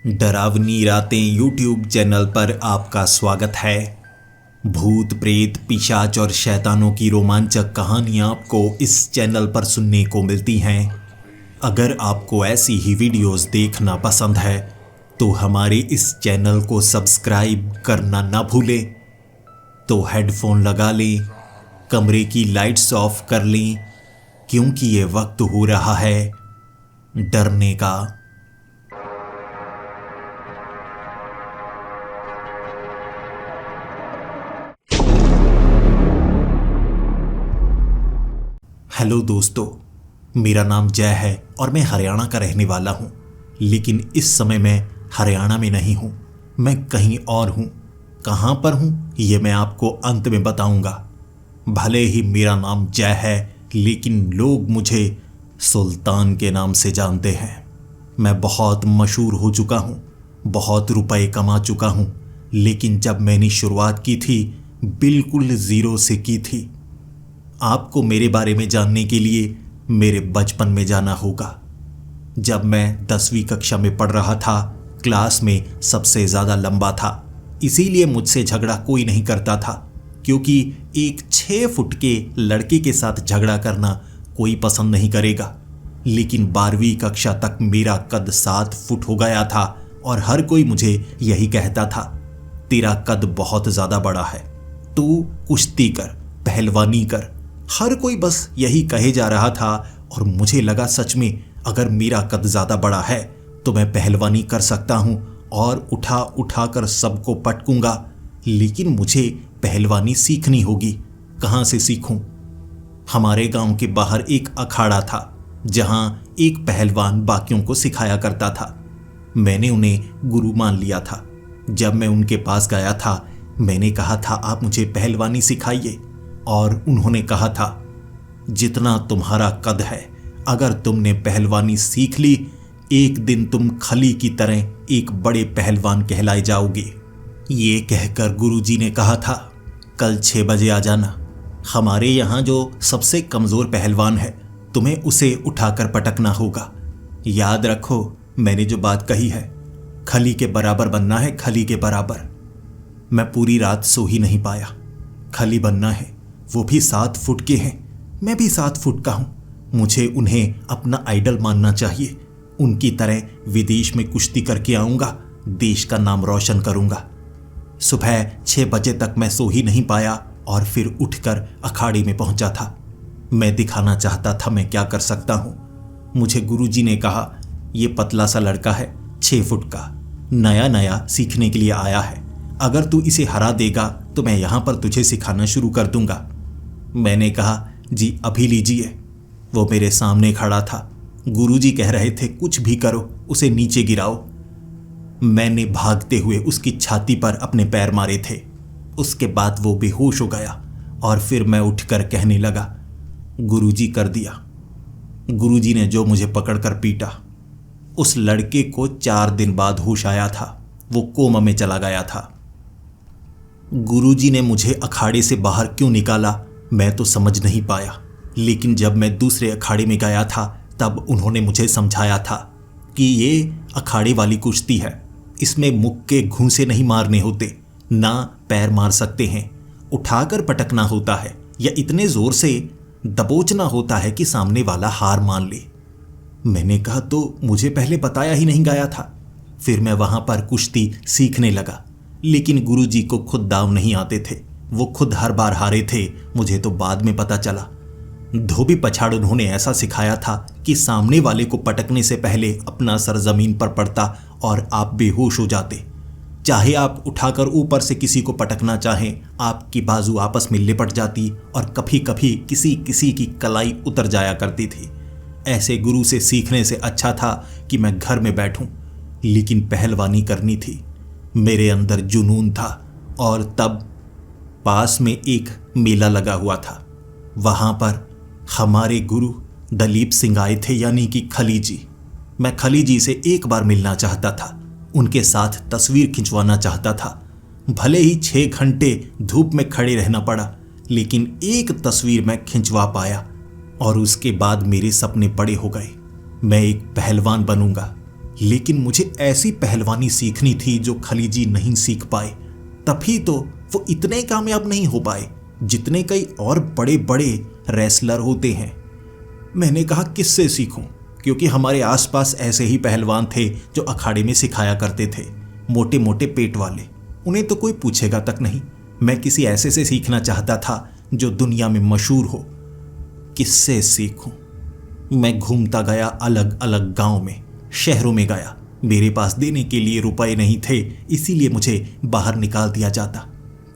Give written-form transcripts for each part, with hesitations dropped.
डरावनी रातें YouTube channel पर आपका स्वागत है। भूत प्रेत पिशाच और शैतानों की रोमांचक कहानियाँ आपको इस चैनल पर सुनने को मिलती हैं। अगर आपको ऐसी ही वीडियोस देखना पसंद है तो हमारे इस चैनल को सब्सक्राइब करना ना भूलें। तो हेडफोन लगा लें, कमरे की लाइट्स ऑफ कर लें, क्योंकि ये वक्त हो रहा है डरने का। हेलो दोस्तों, मेरा नाम जय है और मैं हरियाणा का रहने वाला हूँ। लेकिन इस समय मैं हरियाणा में नहीं हूँ, मैं कहीं और हूँ। कहाँ पर हूँ ये मैं आपको अंत में बताऊँगा। भले ही मेरा नाम जय है, लेकिन लोग मुझे सुल्तान के नाम से जानते हैं। मैं बहुत मशहूर हो चुका हूँ, बहुत रुपए कमा चुका हूँ, लेकिन जब मैंने शुरुआत की थी बिल्कुल ज़ीरो से की थी। आपको मेरे बारे में जानने के लिए मेरे बचपन में जाना होगा। जब मैं 10वीं कक्षा में पढ़ रहा था, क्लास में सबसे ज़्यादा लंबा था, इसीलिए मुझसे झगड़ा कोई नहीं करता था, क्योंकि एक 6 फुट के लड़के के साथ झगड़ा करना कोई पसंद नहीं करेगा। लेकिन 12वीं कक्षा तक मेरा कद 7 फुट हो गया था और हर कोई मुझे यही कहता था, तेरा कद बहुत ज़्यादा बड़ा है, तू कुश्ती कर, पहलवानी कर। हर कोई बस यही कहे जा रहा था और मुझे लगा सच में अगर मेरा कद ज़्यादा बड़ा है तो मैं पहलवानी कर सकता हूँ और उठा उठा कर सबको पटकूंगा। लेकिन मुझे पहलवानी सीखनी होगी, कहाँ से सीखूं? हमारे गांव के बाहर एक अखाड़ा था जहाँ एक पहलवान बाकियों को सिखाया करता था। मैंने उन्हें गुरु मान लिया था। जब मैं उनके पास गया था, मैंने कहा था आप मुझे पहलवानी सिखाइए, और उन्होंने कहा था जितना तुम्हारा कद है, अगर तुमने पहलवानी सीख ली, एक दिन तुम खली की तरह एक बड़े पहलवान कहलाए जाओगे। ये कहकर गुरुजी ने कहा था कल 6 बजे आ जाना, हमारे यहाँ जो सबसे कमज़ोर पहलवान है तुम्हें उसे उठाकर पटकना होगा। याद रखो मैंने जो बात कही है, खली के बराबर बनना है, खली के बराबर। मैं पूरी रात सो ही नहीं पाया। खली बनना है, वो भी 7 फुट के हैं, मैं भी 7 फुट का हूँ। मुझे उन्हें अपना आइडल मानना चाहिए। उनकी तरह विदेश में कुश्ती करके आऊँगा, देश का नाम रोशन करूँगा। सुबह 6 बजे तक मैं सो ही नहीं पाया और फिर उठकर अखाड़े में पहुँचा था। मैं दिखाना चाहता था मैं क्या कर सकता हूँ। मुझे गुरुजी ने कहा ये पतला सा लड़का है, 6 फुट का, नया नया सीखने के लिए आया है, अगर तू इसे हरा देगा तो मैं यहाँ पर तुझे सिखाना शुरू कर दूंगा। मैंने कहा जी अभी लीजिए। वो मेरे सामने खड़ा था। गुरुजी कह रहे थे कुछ भी करो, उसे नीचे गिराओ। मैंने भागते हुए उसकी छाती पर अपने पैर मारे थे। उसके बाद वो बेहोश हो गया और फिर मैं उठकर कहने लगा गुरुजी कर दिया। गुरुजी ने जो मुझे पकड़कर पीटा, उस लड़के को 4 दिन बाद होश आया था। वो कोमा में चला गया था। गुरुजी ने मुझे अखाड़े से बाहर क्यों निकाला मैं तो समझ नहीं पाया, लेकिन जब मैं दूसरे अखाड़े में गया था तब उन्होंने मुझे समझाया था कि ये अखाड़े वाली कुश्ती है, इसमें मुक्के घूंसे नहीं मारने होते, ना पैर मार सकते हैं, उठाकर पटकना होता है या इतने जोर से दबोचना होता है कि सामने वाला हार मान ले। मैंने कहा तो मुझे पहले बताया ही नहीं गया था। फिर मैं वहां पर कुश्ती सीखने लगा, लेकिन गुरुजी को खुद दांव नहीं आते थे, वो खुद हर बार हारे थे। मुझे तो बाद में पता चला। धोबी पछाड़ उन्होंने ऐसा सिखाया था कि सामने वाले को पटकने से पहले अपना सर जमीन पर पड़ता और आप बेहोश हो जाते। चाहे आप उठाकर ऊपर से किसी को पटकना चाहें, आपकी बाजू आपस में लिपट जाती और कभी कभी किसी किसी की कलाई उतर जाया करती थी। ऐसे गुरु से सीखने से अच्छा था कि मैं घर में बैठूं, लेकिन पहलवानी करनी थी। मेरे अंदर जुनून था। और तब पास में एक मेला लगा हुआ था। वहाँ पर हमारे गुरु दलीप सिंह आए थे, यानी कि खली जी। मैं खली जी से एक बार मिलना चाहता था, उनके साथ तस्वीर खिंचवाना चाहता था। भले ही 6 घंटे धूप में खड़े रहना पड़ा, लेकिन एक तस्वीर मैं खिंचवा पाया और उसके बाद मेरे सपने बड़े हो गए। मैं एक पहलवान बनूंगा, लेकिन मुझे ऐसी पहलवानी सीखनी थी जो खलीजी नहीं सीख पाए। तभी तो वो इतने कामयाब नहीं हो पाए जितने कई और बड़े बड़े रेसलर होते हैं। मैंने कहा किससे सीखूं, क्योंकि हमारे आसपास ऐसे ही पहलवान थे जो अखाड़े में सिखाया करते थे, मोटे मोटे पेट वाले। उन्हें तो कोई पूछेगा तक नहीं। मैं किसी ऐसे से सीखना चाहता था जो दुनिया में मशहूर हो। किससे सीखूं? मैं घूमता गया, अलग अलग गांव में, शहरों में गया। मेरे पास देने के लिए रुपए नहीं थे, इसीलिए मुझे बाहर निकाल दिया जाता।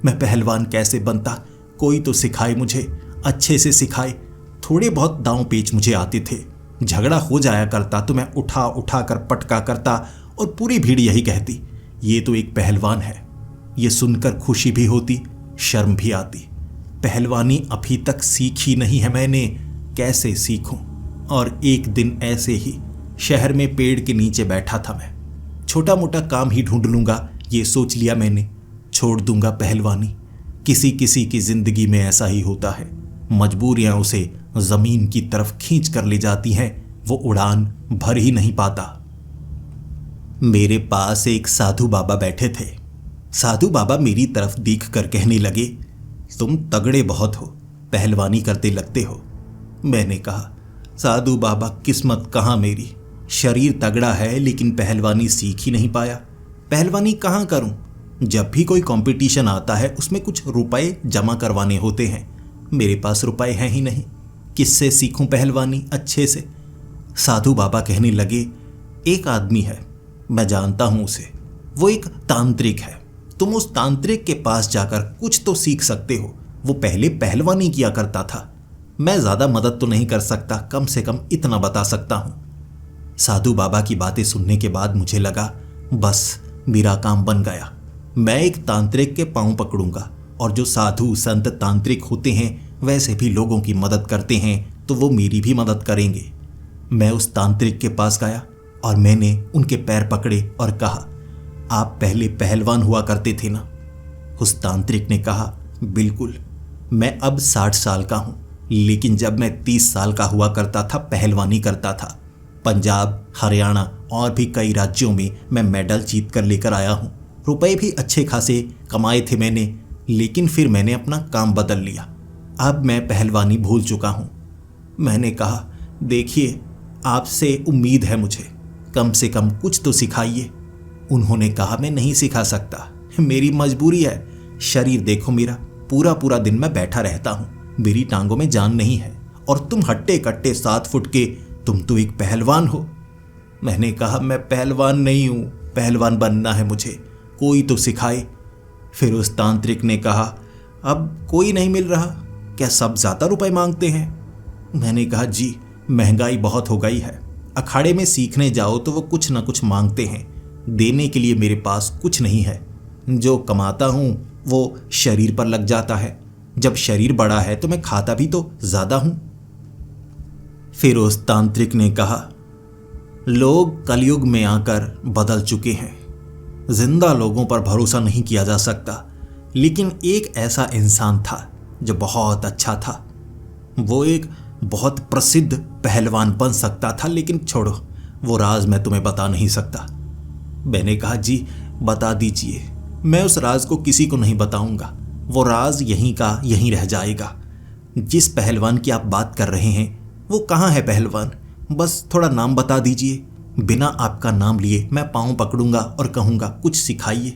मैं पहलवान कैसे बनता, कोई तो सिखाए मुझे, अच्छे से सिखाए। थोड़े बहुत दांव पेच मुझे आते थे। झगड़ा हो जाया करता तो मैं उठा उठा कर पटका करता और पूरी भीड़ यही कहती, ये तो एक पहलवान है। ये सुनकर खुशी भी होती, शर्म भी आती। पहलवानी अभी तक सीखी नहीं है मैंने, कैसे सीखूं? और एक दिन ऐसे ही शहर में पेड़ के नीचे बैठा था मैं। छोटा मोटा काम ही ढूंढ लूंगा, ये सोच लिया मैंने। छोड़ दूंगा पहलवानी। किसी किसी की जिंदगी में ऐसा ही होता है, मजबूरियां उसे जमीन की तरफ खींच कर ले जाती हैं, वो उड़ान भर ही नहीं पाता। मेरे पास एक साधु बाबा बैठे थे। साधु बाबा मेरी तरफ देख कर कहने लगे, तुम तगड़े बहुत हो, पहलवानी करते लगते हो। मैंने कहा, साधु बाबा किस्मत कहाँ मेरी, शरीर तगड़ा है लेकिन पहलवानी सीख ही नहीं पाया। पहलवानी कहाँ करूं? जब भी कोई कंपटीशन आता है उसमें कुछ रुपए जमा करवाने होते हैं, मेरे पास रुपए हैं ही नहीं। किससे सीखूं पहलवानी अच्छे से? साधु बाबा कहने लगे, एक आदमी है, मैं जानता हूं उसे, वो एक तांत्रिक है। तुम उस तांत्रिक के पास जाकर कुछ तो सीख सकते हो। वो पहले पहलवानी किया करता था। मैं ज्यादा मदद तो नहीं कर सकता, कम से कम इतना बता सकता हूं। साधु बाबा की बातें सुनने के बाद मुझे लगा, बस मेरा काम बन गया। मैं एक तांत्रिक के पांव पकड़ूंगा, और जो साधु संत तांत्रिक होते हैं वैसे भी लोगों की मदद करते हैं, तो वो मेरी भी मदद करेंगे। मैं उस तांत्रिक के पास गया और मैंने उनके पैर पकड़े और कहा, आप पहले पहलवान हुआ करते थे ना? उस तांत्रिक ने कहा, बिल्कुल। मैं अब 60 साल का हूं, लेकिन जब मैं 30 साल का हुआ करता था पहलवानी करता था। पंजाब, हरियाणा और भी कई राज्यों में मैं मेडल जीत कर लेकर आया हूं। रुपए भी अच्छे खासे कमाए थे मैंने, लेकिन फिर मैंने अपना काम बदल लिया। अब मैं पहलवानी भूल चुका हूं। मैंने कहा, देखिए, आपसे उम्मीद है मुझे, कम से कम कुछ तो सिखाइए। उन्होंने कहा, मैं नहीं सिखा सकता, मेरी मजबूरी है। शरीर देखो मेरा, पूरा पूरा दिन मैं बैठा रहता हूं, मेरी टांगों में जान नहीं है, और तुम हट्टे कट्टे 7 फुट के, तुम तो एक पहलवान हो। मैंने कहा, मैं पहलवान नहीं हूं, पहलवान बनना है मुझे, कोई तो सिखाए। फिर उस तांत्रिक ने कहा, अब कोई नहीं मिल रहा, क्या सब ज़्यादा रुपए मांगते हैं? मैंने कहा, जी महंगाई बहुत हो गई है, अखाड़े में सीखने जाओ तो वो कुछ ना कुछ मांगते हैं, देने के लिए मेरे पास कुछ नहीं है। जो कमाता हूँ वो शरीर पर लग जाता है, जब शरीर बड़ा है तो मैं खाता भी तो ज़्यादा हूँ। फिर उस तांत्रिक ने कहा, लोग कलयुग में आकर बदल चुके हैं, जिंदा लोगों पर भरोसा नहीं किया जा सकता। लेकिन एक ऐसा इंसान था जो बहुत अच्छा था, वो एक बहुत प्रसिद्ध पहलवान बन सकता था, लेकिन छोड़ो, वो राज मैं तुम्हें बता नहीं सकता। मैंने कहा, जी बता दीजिए, मैं उस राज को किसी को नहीं बताऊंगा, वो राज यहीं का यहीं रह जाएगा। जिस पहलवान की आप बात कर रहे हैं वो कहाँ है पहलवान? बस थोड़ा नाम बता दीजिए, बिना आपका नाम लिए मैं पाँव पकड़ूंगा और कहूँगा कुछ सिखाइए।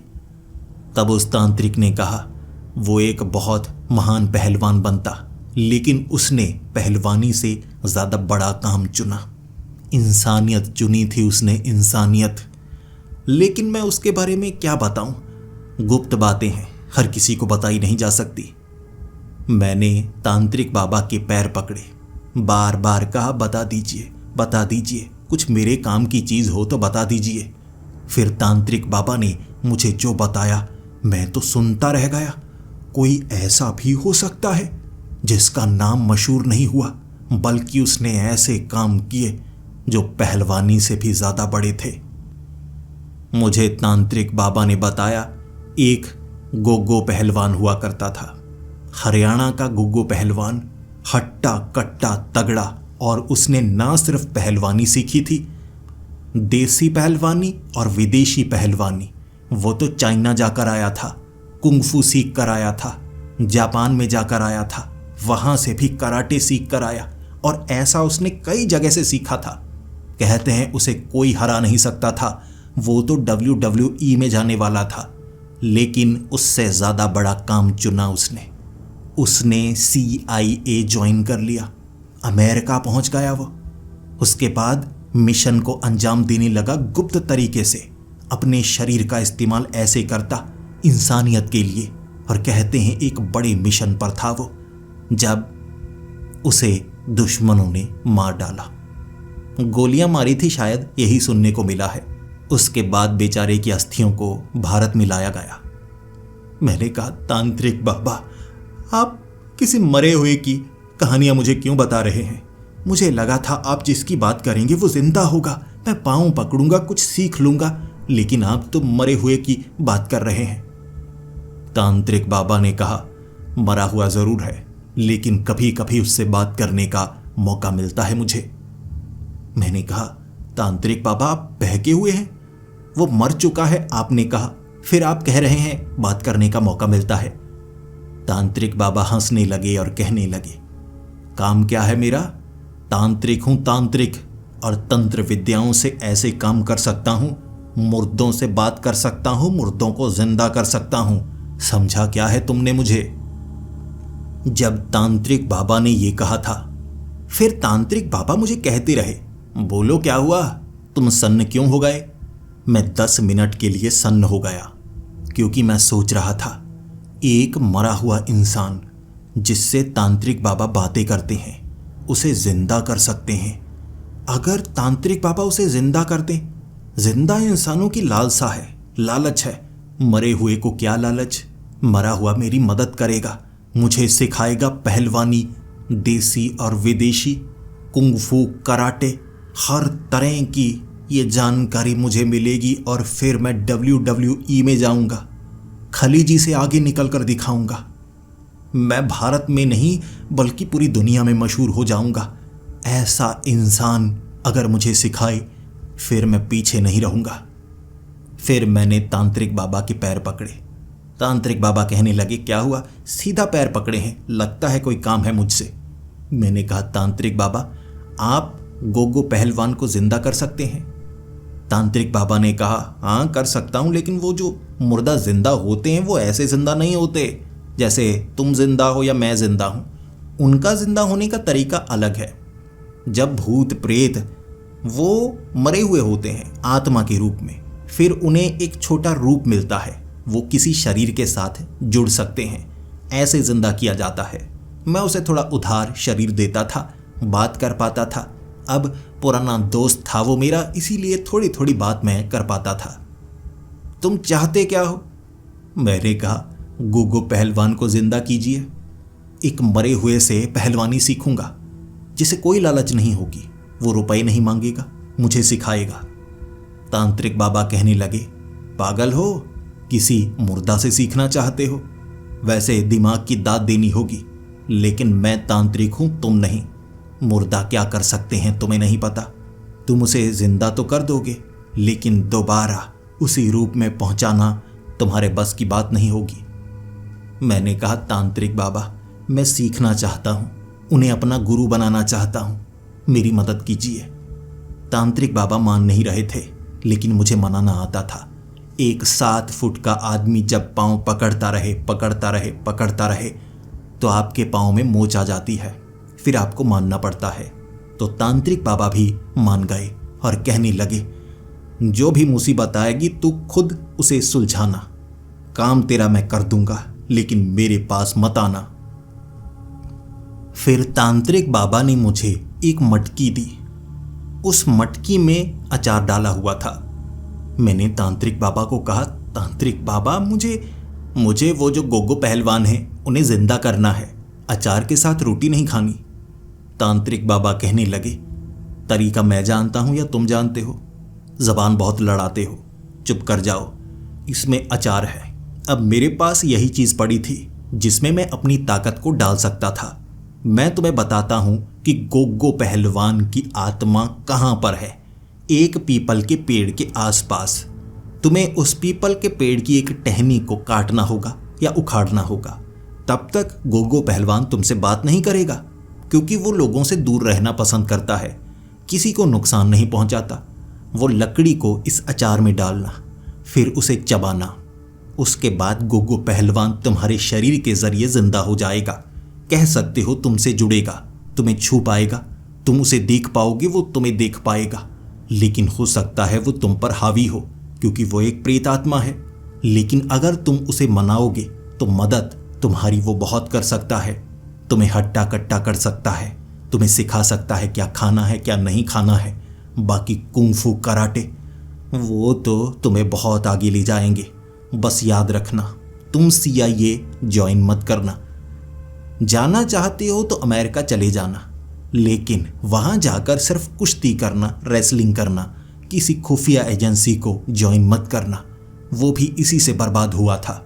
तब उस तांत्रिक ने कहा, वो एक बहुत महान पहलवान बनता, लेकिन उसने पहलवानी से ज़्यादा बड़ा काम चुना, इंसानियत चुनी थी उसने, इंसानियत। लेकिन मैं उसके बारे में क्या बताऊं, गुप्त बातें हैं, हर किसी को बताई नहीं जा सकती। मैंने तांत्रिक बाबा के पैर पकड़े, बार बार कहा, बता दीजिए, बता दीजिए, कुछ मेरे काम की चीज़ हो तो बता दीजिए। फिर तांत्रिक बाबा ने मुझे जो बताया मैं तो सुनता रह गया। कोई ऐसा भी हो सकता है जिसका नाम मशहूर नहीं हुआ, बल्कि उसने ऐसे काम किए जो पहलवानी से भी ज़्यादा बड़े थे। मुझे तांत्रिक बाबा ने बताया, एक गोगो पहलवान हुआ करता था, हरियाणा का गोगो पहलवान, हट्टा कट्टा तगड़ा, और उसने ना सिर्फ पहलवानी सीखी थी देसी पहलवानी और विदेशी पहलवानी। वो तो चाइना जाकर आया था, कुंगफू सीख कर आया था, जापान में जाकर आया था, वहां से भी कराटे सीख कर आया, और ऐसा उसने कई जगह से सीखा था। कहते हैं उसे कोई हरा नहीं सकता था। वो तो WWE में जाने वाला था, लेकिन उससे ज्यादा बड़ा काम चुना उसने CIA ज्वाइन कर लिया। अमेरिका पहुंच गया वो। उसके बाद मिशन को अंजाम देने लगा गुप्त तरीके से। अपने शरीर का इस्तेमाल ऐसे करता इंसानियत के लिए, और कहते हैं एक बड़े मिशन पर था वो, जब उसे दुश्मनों ने मार डाला। गोलियां मारी थी शायद, यही सुनने को मिला है। उसके बाद बेचारे की अस्थियों को भारत में लाया गया। मैंने कहा, तांत्रिक बाबा, आप किसी मरे हुए की कहानियां मुझे क्यों बता रहे हैं? मुझे लगा था आप जिसकी बात करेंगे वो जिंदा होगा, मैं पांव पकड़ूंगा, कुछ सीख लूंगा, लेकिन आप तो मरे हुए की बात कर रहे हैं। तांत्रिक बाबा ने कहा, मरा हुआ जरूर है, लेकिन कभी कभी उससे बात करने का मौका मिलता है मुझे। मैंने कहा, तांत्रिक बाबा, आप बहके हुए हैं? वो मर चुका है आपने कहा, फिर आप कह रहे हैं बात करने का मौका मिलता है। तांत्रिक बाबा हंसने लगे और कहने लगे, काम क्या है मेरा? तांत्रिक हूं, तांत्रिक, और तंत्र विद्याओं से ऐसे काम कर सकता हूं, मुर्दों से बात कर सकता हूं, मुर्दों को जिंदा कर सकता हूं। समझा क्या है तुमने मुझे? जब तांत्रिक बाबा ने यह कहा था, फिर तांत्रिक बाबा मुझे कहते रहे, बोलो क्या हुआ, तुम सन्न क्यों हो गए? मैं 10 मिनट के लिए सन्न हो गया, क्योंकि मैं सोच रहा था, एक मरा हुआ इंसान जिससे तांत्रिक बाबा बातें करते हैं, उसे जिंदा कर सकते हैं। अगर तांत्रिक बाबा उसे जिंदा करते, जिंदा इंसानों की लालसा है, लालच है, मरे हुए को क्या लालच? मरा हुआ मेरी मदद करेगा, मुझे सिखाएगा पहलवानी, देसी और विदेशी, कुंगफू, कराटे, हर तरह की ये जानकारी मुझे मिलेगी, और फिर मैं WWE में जाऊंगा, खलीजी से आगे निकल कर दिखाऊंगा। मैं भारत में नहीं बल्कि पूरी दुनिया में मशहूर हो जाऊंगा। ऐसा इंसान अगर मुझे सिखाए, फिर मैं पीछे नहीं रहूंगा। फिर मैंने तांत्रिक बाबा के पैर पकड़े। तांत्रिक बाबा कहने लगे, क्या हुआ, सीधा पैर पकड़े हैं, लगता है कोई काम है मुझसे। मैंने कहा, तांत्रिक बाबा, आप गोगो पहलवान को जिंदा कर सकते हैं? तांत्रिक बाबा ने कहा, हाँ कर सकता हूं, लेकिन वो जो मुर्दा जिंदा होते हैं वो ऐसे जिंदा नहीं होते जैसे तुम जिंदा हो या मैं जिंदा हूं। उनका जिंदा होने का तरीका अलग है। जब भूत प्रेत वो मरे हुए होते हैं आत्मा के रूप में, फिर उन्हें एक छोटा रूप मिलता है, वो किसी शरीर के साथ जुड़ सकते हैं, ऐसे जिंदा किया जाता है। मैं उसे थोड़ा उधार शरीर देता था, बात कर पाता था। अब पुराना दोस्त था वो मेरा, इसीलिए थोड़ी थोड़ी बात मैं कर पाता था। तुम चाहते क्या हो? मैंने कहा, गोगो पहलवान को जिंदा कीजिए। एक मरे हुए से पहलवानी सीखूंगा, जिसे कोई लालच नहीं होगी, वो रुपए नहीं मांगेगा, मुझे सिखाएगा। तांत्रिक बाबा कहने लगे, पागल हो, किसी मुर्दा से सीखना चाहते हो? वैसे दिमाग की दाद देनी होगी, लेकिन मैं तांत्रिक हूं, तुम नहीं। मुर्दा क्या कर सकते हैं तुम्हें नहीं पता। तुम उसे जिंदा तो कर दोगे, लेकिन दोबारा उसी रूप में पहुंचाना तुम्हारे बस की बात नहीं होगी। मैंने कहा, तांत्रिक बाबा, मैं सीखना चाहता हूं, उन्हें अपना गुरु बनाना चाहता हूं, मेरी मदद कीजिए। तांत्रिक बाबा मान नहीं रहे थे, लेकिन मुझे मनाना आता था। एक 7 फुट का आदमी जब पांव पकड़ता रहे तो आपके पांव में मोच आ जाती है, फिर आपको मानना पड़ता है। तो तांत्रिक बाबा भी मान गए और कहने लगे, जो भी मुसीबत आएगी तू खुद उसे सुलझाना, काम तेरा मैं कर दूंगा, लेकिन मेरे पास मत आना। फिर तांत्रिक बाबा ने मुझे एक मटकी दी। उस मटकी में अचार डाला हुआ था। मैंने तांत्रिक बाबा को कहा, तांत्रिक बाबा, मुझे वो जो गोगो पहलवान हैं उन्हें जिंदा करना है, अचार के साथ रोटी नहीं खानी। तांत्रिक बाबा कहने लगे, तरीका मैं जानता हूं या तुम जानते हो? जबान बहुत लड़ाते हो, चुप कर जाओ, इसमें अचार है। अब मेरे पास यही चीज पड़ी थी जिसमें मैं अपनी ताकत को डाल सकता था। मैं तुम्हें बताता हूं कि गोगो पहलवान की आत्मा कहां पर है। एक पीपल के पेड़ के आसपास। तुम्हें उस पीपल के पेड़ की एक टहनी को काटना होगा या उखाड़ना होगा। तब तक गोगो पहलवान तुमसे बात नहीं करेगा, क्योंकि वो लोगों से दूर रहना पसंद करता है, किसी को नुकसान नहीं पहुंचाता। वो लकड़ी को इस अचार में डालना, फिर उसे चबाना। उसके बाद गोगो पहलवान तुम्हारे शरीर के जरिए जिंदा हो जाएगा। कह सकते हो तुमसे जुड़ेगा, तुम्हें छू पाएगा, तुम उसे देख पाओगे, वो तुम्हें देख पाएगा। लेकिन हो सकता है वो तुम पर हावी हो, क्योंकि वो एक प्रेत आत्मा है। लेकिन अगर तुम उसे मनाओगे तो मदद तुम्हारी वो बहुत कर सकता है। तुम्हें हट्टा कट्टा कर सकता है, तुम्हें सिखा सकता है क्या खाना है क्या नहीं खाना है। बाकी कुंफू कराटे वो तो तुम्हें बहुत आगे ले जाएंगे। बस याद रखना, तुम CIA ज्वाइन मत करना। जाना चाहते हो तो अमेरिका चले जाना, लेकिन वहां जाकर सिर्फ कुश्ती करना, रेसलिंग करना। किसी खुफिया एजेंसी को ज्वाइन मत करना, वो भी इसी से बर्बाद हुआ था।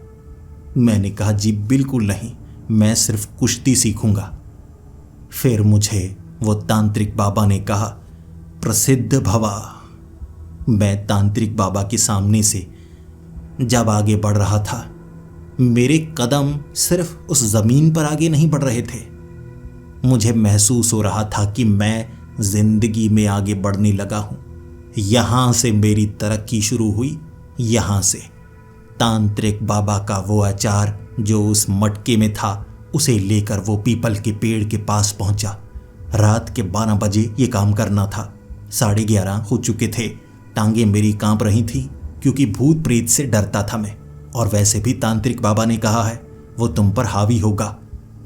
मैंने कहा जी बिल्कुल नहीं, मैं सिर्फ कुश्ती सीखूंगा। फिर मुझे वो तांत्रिक बाबा ने कहा, प्रसिद्ध भवा। मैं तांत्रिक बाबा के सामने से जब आगे बढ़ रहा था, मेरे कदम सिर्फ उस जमीन पर आगे नहीं बढ़ रहे थे। मुझे महसूस हो रहा था कि मैं जिंदगी में आगे बढ़ने लगा हूं। यहां से मेरी तरक्की शुरू हुई। यहां से तांत्रिक बाबा का वो अचार जो उस मटके में था, उसे लेकर वो पीपल के पेड़ के पास पहुंचा। रात के 12 बजे ये काम करना था। 11:30 हो चुके थे। टांगे मेरी कांप रही थी, क्योंकि भूत प्रेत से डरता था मैं। और वैसे भी तांत्रिक बाबा ने कहा है वो तुम पर हावी होगा।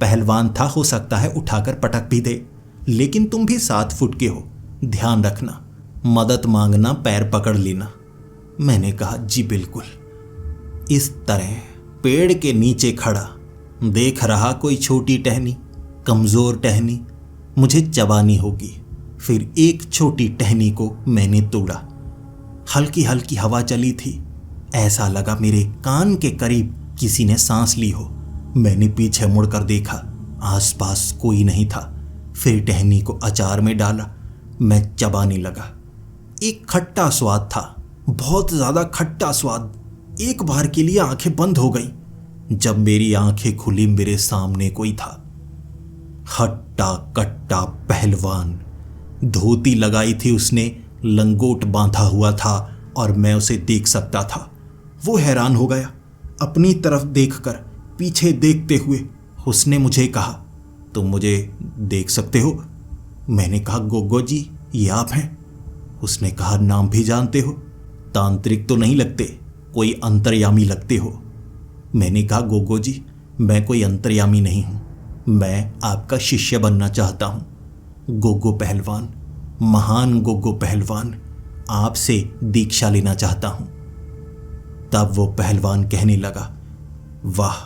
पहलवान था, हो सकता है उठाकर पटक भी दे, लेकिन तुम भी 7 फुट के हो। ध्यान रखना, मदद मांगना, पैर पकड़ लेना। मैंने कहा जी बिल्कुल। इस तरह पेड़ के नीचे खड़ा देख रहा कोई छोटी टहनी, कमजोर टहनी, मुझे चबानी होगी। फिर एक छोटी टहनी को मैंने तोड़ा। हल्की हल्की हवा चली थी। ऐसा लगा मेरे कान के करीब किसी ने सांस ली हो। मैंने पीछे मुड़कर देखा, आसपास कोई नहीं था। फिर टहनी को अचार में डाला, मैं चबाने लगा। एक खट्टा स्वाद था, बहुत ज्यादा खट्टा स्वाद। एक बार के लिए आंखें बंद हो गई। जब मेरी आंखें खुली, मेरे सामने कोई था। हट्टा कट्टा पहलवान, धोती लगाई थी उसने, लंगोट बांधा हुआ था और मैं उसे देख सकता था। वो हैरान हो गया अपनी तरफ देखकर, पीछे देखते हुए। उसने मुझे कहा, तुम मुझे देख सकते हो? मैंने कहा, गोगो जी ये आप हैं? उसने कहा, नाम भी जानते हो? तांत्रिक तो नहीं लगते, कोई अंतर्यामी लगते हो। मैंने कहा, गोगो जी मैं कोई अंतर्यामी नहीं हूं, मैं आपका शिष्य बनना चाहता हूं। गोगो पहलवान, महान गोगो पहलवान, आपसे दीक्षा लेना चाहता हूं। तब वो पहलवान कहने लगा, वाह,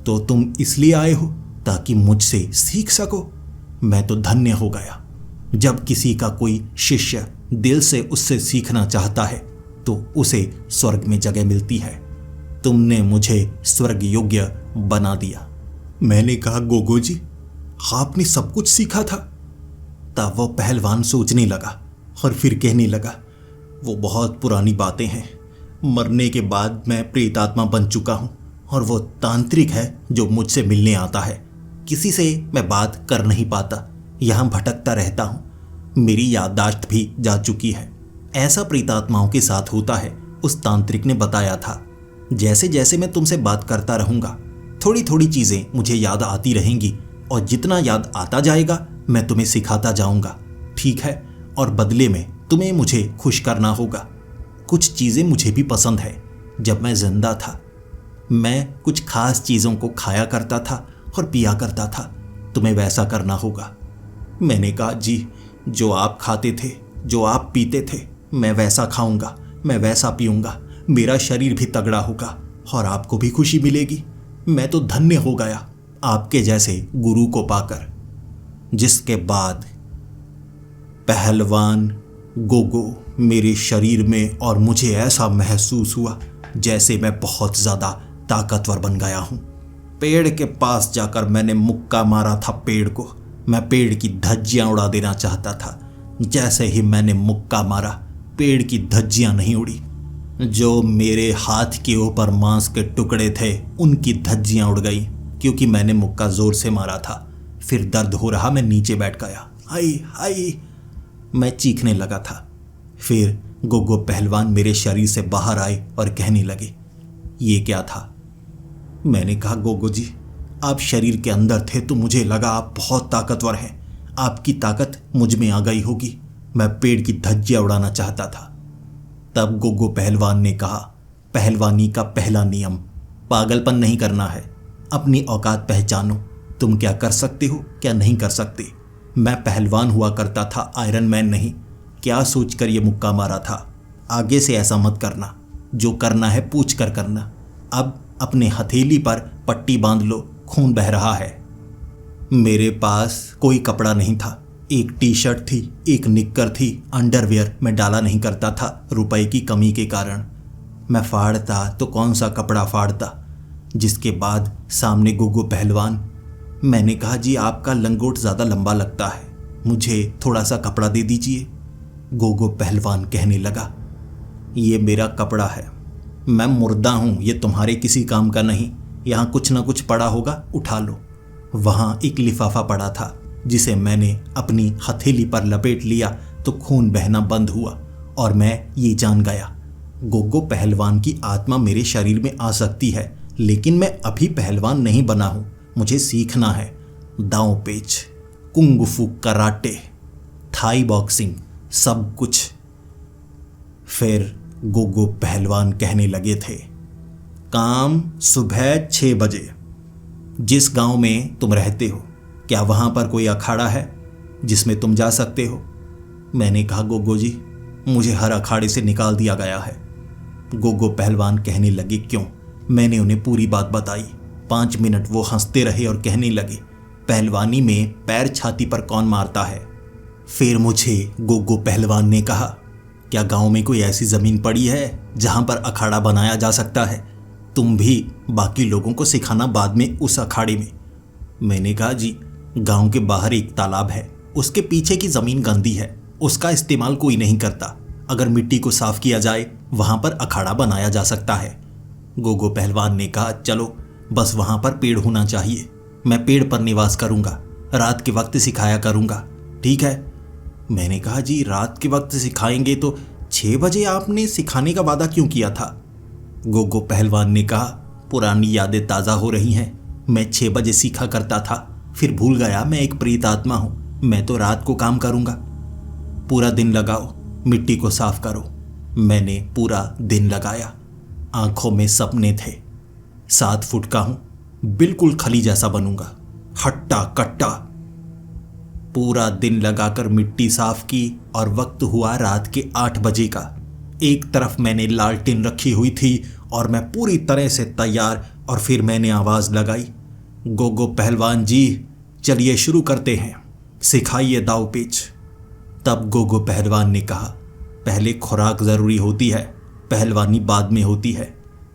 तो तुम इसलिए आए हो ताकि मुझसे सीख सको? मैं तो धन्य हो गया। जब किसी का कोई शिष्य दिल से उससे सीखना चाहता है तो उसे स्वर्ग में जगह मिलती है। तुमने मुझे स्वर्ग योग्य बना दिया। मैंने कहा, गोगो जी आपने सब कुछ सीखा था? तब वो पहलवान सोचने लगा और फिर कहने लगा, वो बहुत पुरानी बातें हैं। मरने के बाद मैं प्रेतात्मा बन चुका हूं और वो तांत्रिक है जो मुझसे मिलने आता है। किसी से मैं बात कर नहीं पाता, यहां भटकता रहता हूं। मेरी याददाश्त भी जा चुकी है। ऐसा प्रेतात्माओं के साथ होता है, उस तांत्रिक ने बताया था। जैसे जैसे मैं तुमसे बात करता रहूंगा, थोड़ी थोड़ी चीजें मुझे याद आती रहेंगी और जितना याद आता जाएगा मैं तुम्हें सिखाता जाऊंगा, ठीक है? और बदले में तुम्हें मुझे खुश करना होगा। कुछ चीजें मुझे भी पसंद है। जब मैं जिंदा था मैं कुछ खास चीजों को खाया करता था और पिया करता था, तुम्हें वैसा करना होगा। मैंने कहा, जी जो आप खाते थे, जो आप पीते थे, मैं वैसा खाऊंगा, मैं वैसा पीऊंगा। मेरा शरीर भी तगड़ा होगा और आपको भी खुशी मिलेगी। मैं तो धन्य हो गया आपके जैसे गुरु को पाकर। जिसके बाद पहलवान गोगो मेरे शरीर में, और मुझे ऐसा महसूस हुआ जैसे मैं बहुत ज़्यादा ताकतवर बन गया हूँ। पेड़ के पास जाकर मैंने मुक्का मारा था पेड़ को। मैं पेड़ की धज्जियाँ उड़ा देना चाहता था। जैसे ही मैंने मुक्का मारा, पेड़ की धज्जियां नहीं उड़ी। जो मेरे हाथ के ऊपर मांस के टुकड़े थे उनकी धज्जियां उड़ गई, क्योंकि मैंने मुक्का जोर से मारा था। फिर दर्द हो रहा, मैं नीचे बैठ गया। हाय हाय, मैं चीखने लगा था। फिर गोगो पहलवान मेरे शरीर से बाहर आए और कहने लगे, ये क्या था? मैंने कहा, गोगो जी, आप शरीर के अंदर थे तो मुझे लगा आप बहुत ताकतवर हैं। आपकी ताकत मुझ में आ गई होगी। मैं पेड़ की धज्जियां उड़ाना चाहता था। तब गोगो पहलवान ने कहा, पहलवानी का पहला नियम पागलपन नहीं करना है। अपनी औकात पहचानो। तुम क्या कर सकते हो, क्या नहीं कर सकते। मैं पहलवान हुआ करता था, आयरन मैन नहीं। क्या सोचकर ये मुक्का मारा था? आगे से ऐसा मत करना। जो करना है पूछ कर करना। अब अपने हथेली पर पट्टी बांध लो, खून बह रहा है। मेरे पास कोई कपड़ा नहीं था। एक टी शर्ट थी, एक निक्कर थी, अंडरवियर मैं डाला नहीं करता था रुपए की कमी के कारण। मैं फाड़ता तो कौन सा कपड़ा फाड़ता। जिसके बाद सामने गोगो पहलवान। मैंने कहा, जी आपका लंगोट ज़्यादा लंबा लगता है, मुझे थोड़ा सा कपड़ा दे दीजिए। गोगो पहलवान कहने लगा, ये मेरा कपड़ा है, मैं मुर्दा हूँ, ये तुम्हारे किसी काम का नहीं। यहाँ कुछ ना कुछ पड़ा होगा, उठा लो। वहाँ एक लिफाफा पड़ा था जिसे मैंने अपनी हथेली पर लपेट लिया तो खून बहना बंद हुआ और मैं ये जान गया, गोगो पहलवान की आत्मा मेरे शरीर में आ सकती है, लेकिन मैं अभी पहलवान नहीं बना हूँ। मुझे सीखना है दांव पेच, कुंग-फू, कराटे, थाई बॉक्सिंग, सब कुछ। फिर गोगो पहलवान कहने लगे थे, काम सुबह 6 बजे। जिस गांव में तुम रहते हो, क्या वहां पर कोई अखाड़ा है जिसमें तुम जा सकते हो? मैंने कहा, गोगो जी, मुझे हर अखाड़े से निकाल दिया गया है। गोगो पहलवान कहने लगे, क्यों? मैंने उन्हें पूरी बात बताई। 5 मिनट वो हंसते रहे और कहने लगे, पहलवानी में पैर छाती पर कौन मारता है? फिर मुझे गोगो पहलवान ने कहा, क्या गांव में कोई ऐसी जमीन पड़ी है जहां पर अखाड़ा बनाया जा सकता है? तुम भी बाकी लोगों को सिखाना बाद में उस अखाड़े में। मैंने कहा, जी गांव के बाहर एक तालाब है, उसके पीछे की जमीन गंदी है, उसका इस्तेमाल कोई नहीं करता। अगर मिट्टी को साफ किया जाए वहां पर अखाड़ा बनाया जा सकता है। गोगो पहलवान ने कहा, चलो बस वहां पर पेड़ होना चाहिए। मैं पेड़ पर निवास करूंगा, रात के वक्त सिखाया करूंगा, ठीक है? मैंने कहा, जी रात के वक्त सिखाएंगे तो 6 बजे आपने सिखाने का वादा क्यों किया था? गोगो पहलवान ने कहा, पुरानी यादें ताज़ा हो रही हैं। मैं 6 बजे सीखा करता था, फिर भूल गया मैं एक प्रेत आत्मा हूं। मैं तो रात को काम करूंगा। पूरा दिन लगाओ, मिट्टी को साफ करो। मैंने पूरा दिन लगाया। आंखों में सपने थे। 7 फुट का हूं, बिल्कुल खली जैसा बनूंगा, हट्टा कट्टा। पूरा दिन लगाकर मिट्टी साफ की और वक्त हुआ रात के 8 बजे का। एक तरफ मैंने लालटेन रखी हुई थी और मैं पूरी तरह से तैयार। और फिर मैंने आवाज़ लगाई, गोगो पहलवान जी, चलिए शुरू करते हैं, सिखाइए दाव पेच। तब गोगो पहलवान ने कहा, पहले खुराक ज़रूरी होती है, पहलवानी बाद में होती है।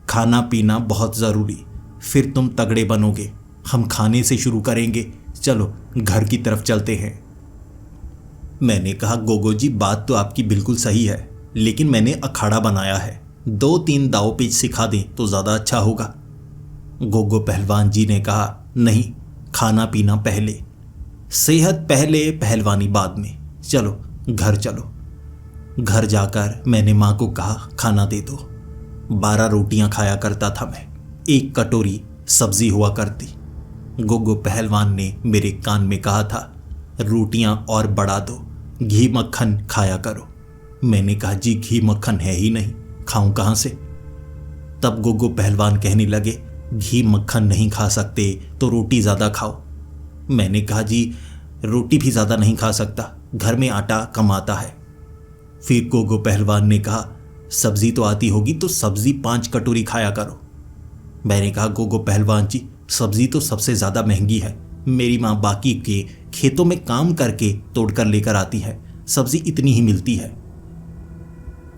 खाना पीना बहुत ज़रूरी, फिर तुम तगड़े बनोगे। हम खाने से शुरू करेंगे, चलो घर की तरफ चलते हैं। मैंने कहा, गोगो जी बात तो आपकी बिल्कुल सही है, लेकिन मैंने अखाड़ा बनाया है, 2-3 दाव पेच सिखा दें तो ज़्यादा अच्छा होगा। गोगो पहलवान जी ने कहा, नहीं, खाना पीना पहले, सेहत पहले, पहलवानी बाद में। चलो घर चलो। घर जाकर मैंने माँ को कहा, खाना दे दो। 12 रोटियां खाया करता था मैं, 1 कटोरी सब्जी हुआ करती। गोगो पहलवान ने मेरे कान में कहा था, रोटियां और बढ़ा दो, घी मक्खन खाया करो। मैंने कहा, जी घी मक्खन है ही नहीं, खाऊं कहाँ से? तब गोगो पहलवान कहने लगे, घी मक्खन नहीं खा सकते तो रोटी ज़्यादा खाओ। मैंने कहा, जी रोटी भी ज़्यादा नहीं खा सकता, घर में आटा कम आता है। फिर गोगो पहलवान ने कहा, सब्जी तो आती होगी तो सब्जी 5 कटोरी खाया करो। मैंने कहा, गोगो पहलवान जी, सब्जी तो सबसे ज़्यादा महंगी है। मेरी माँ बाकी के खेतों में काम करके तोड़कर लेकर आती है, सब्जी इतनी ही मिलती है।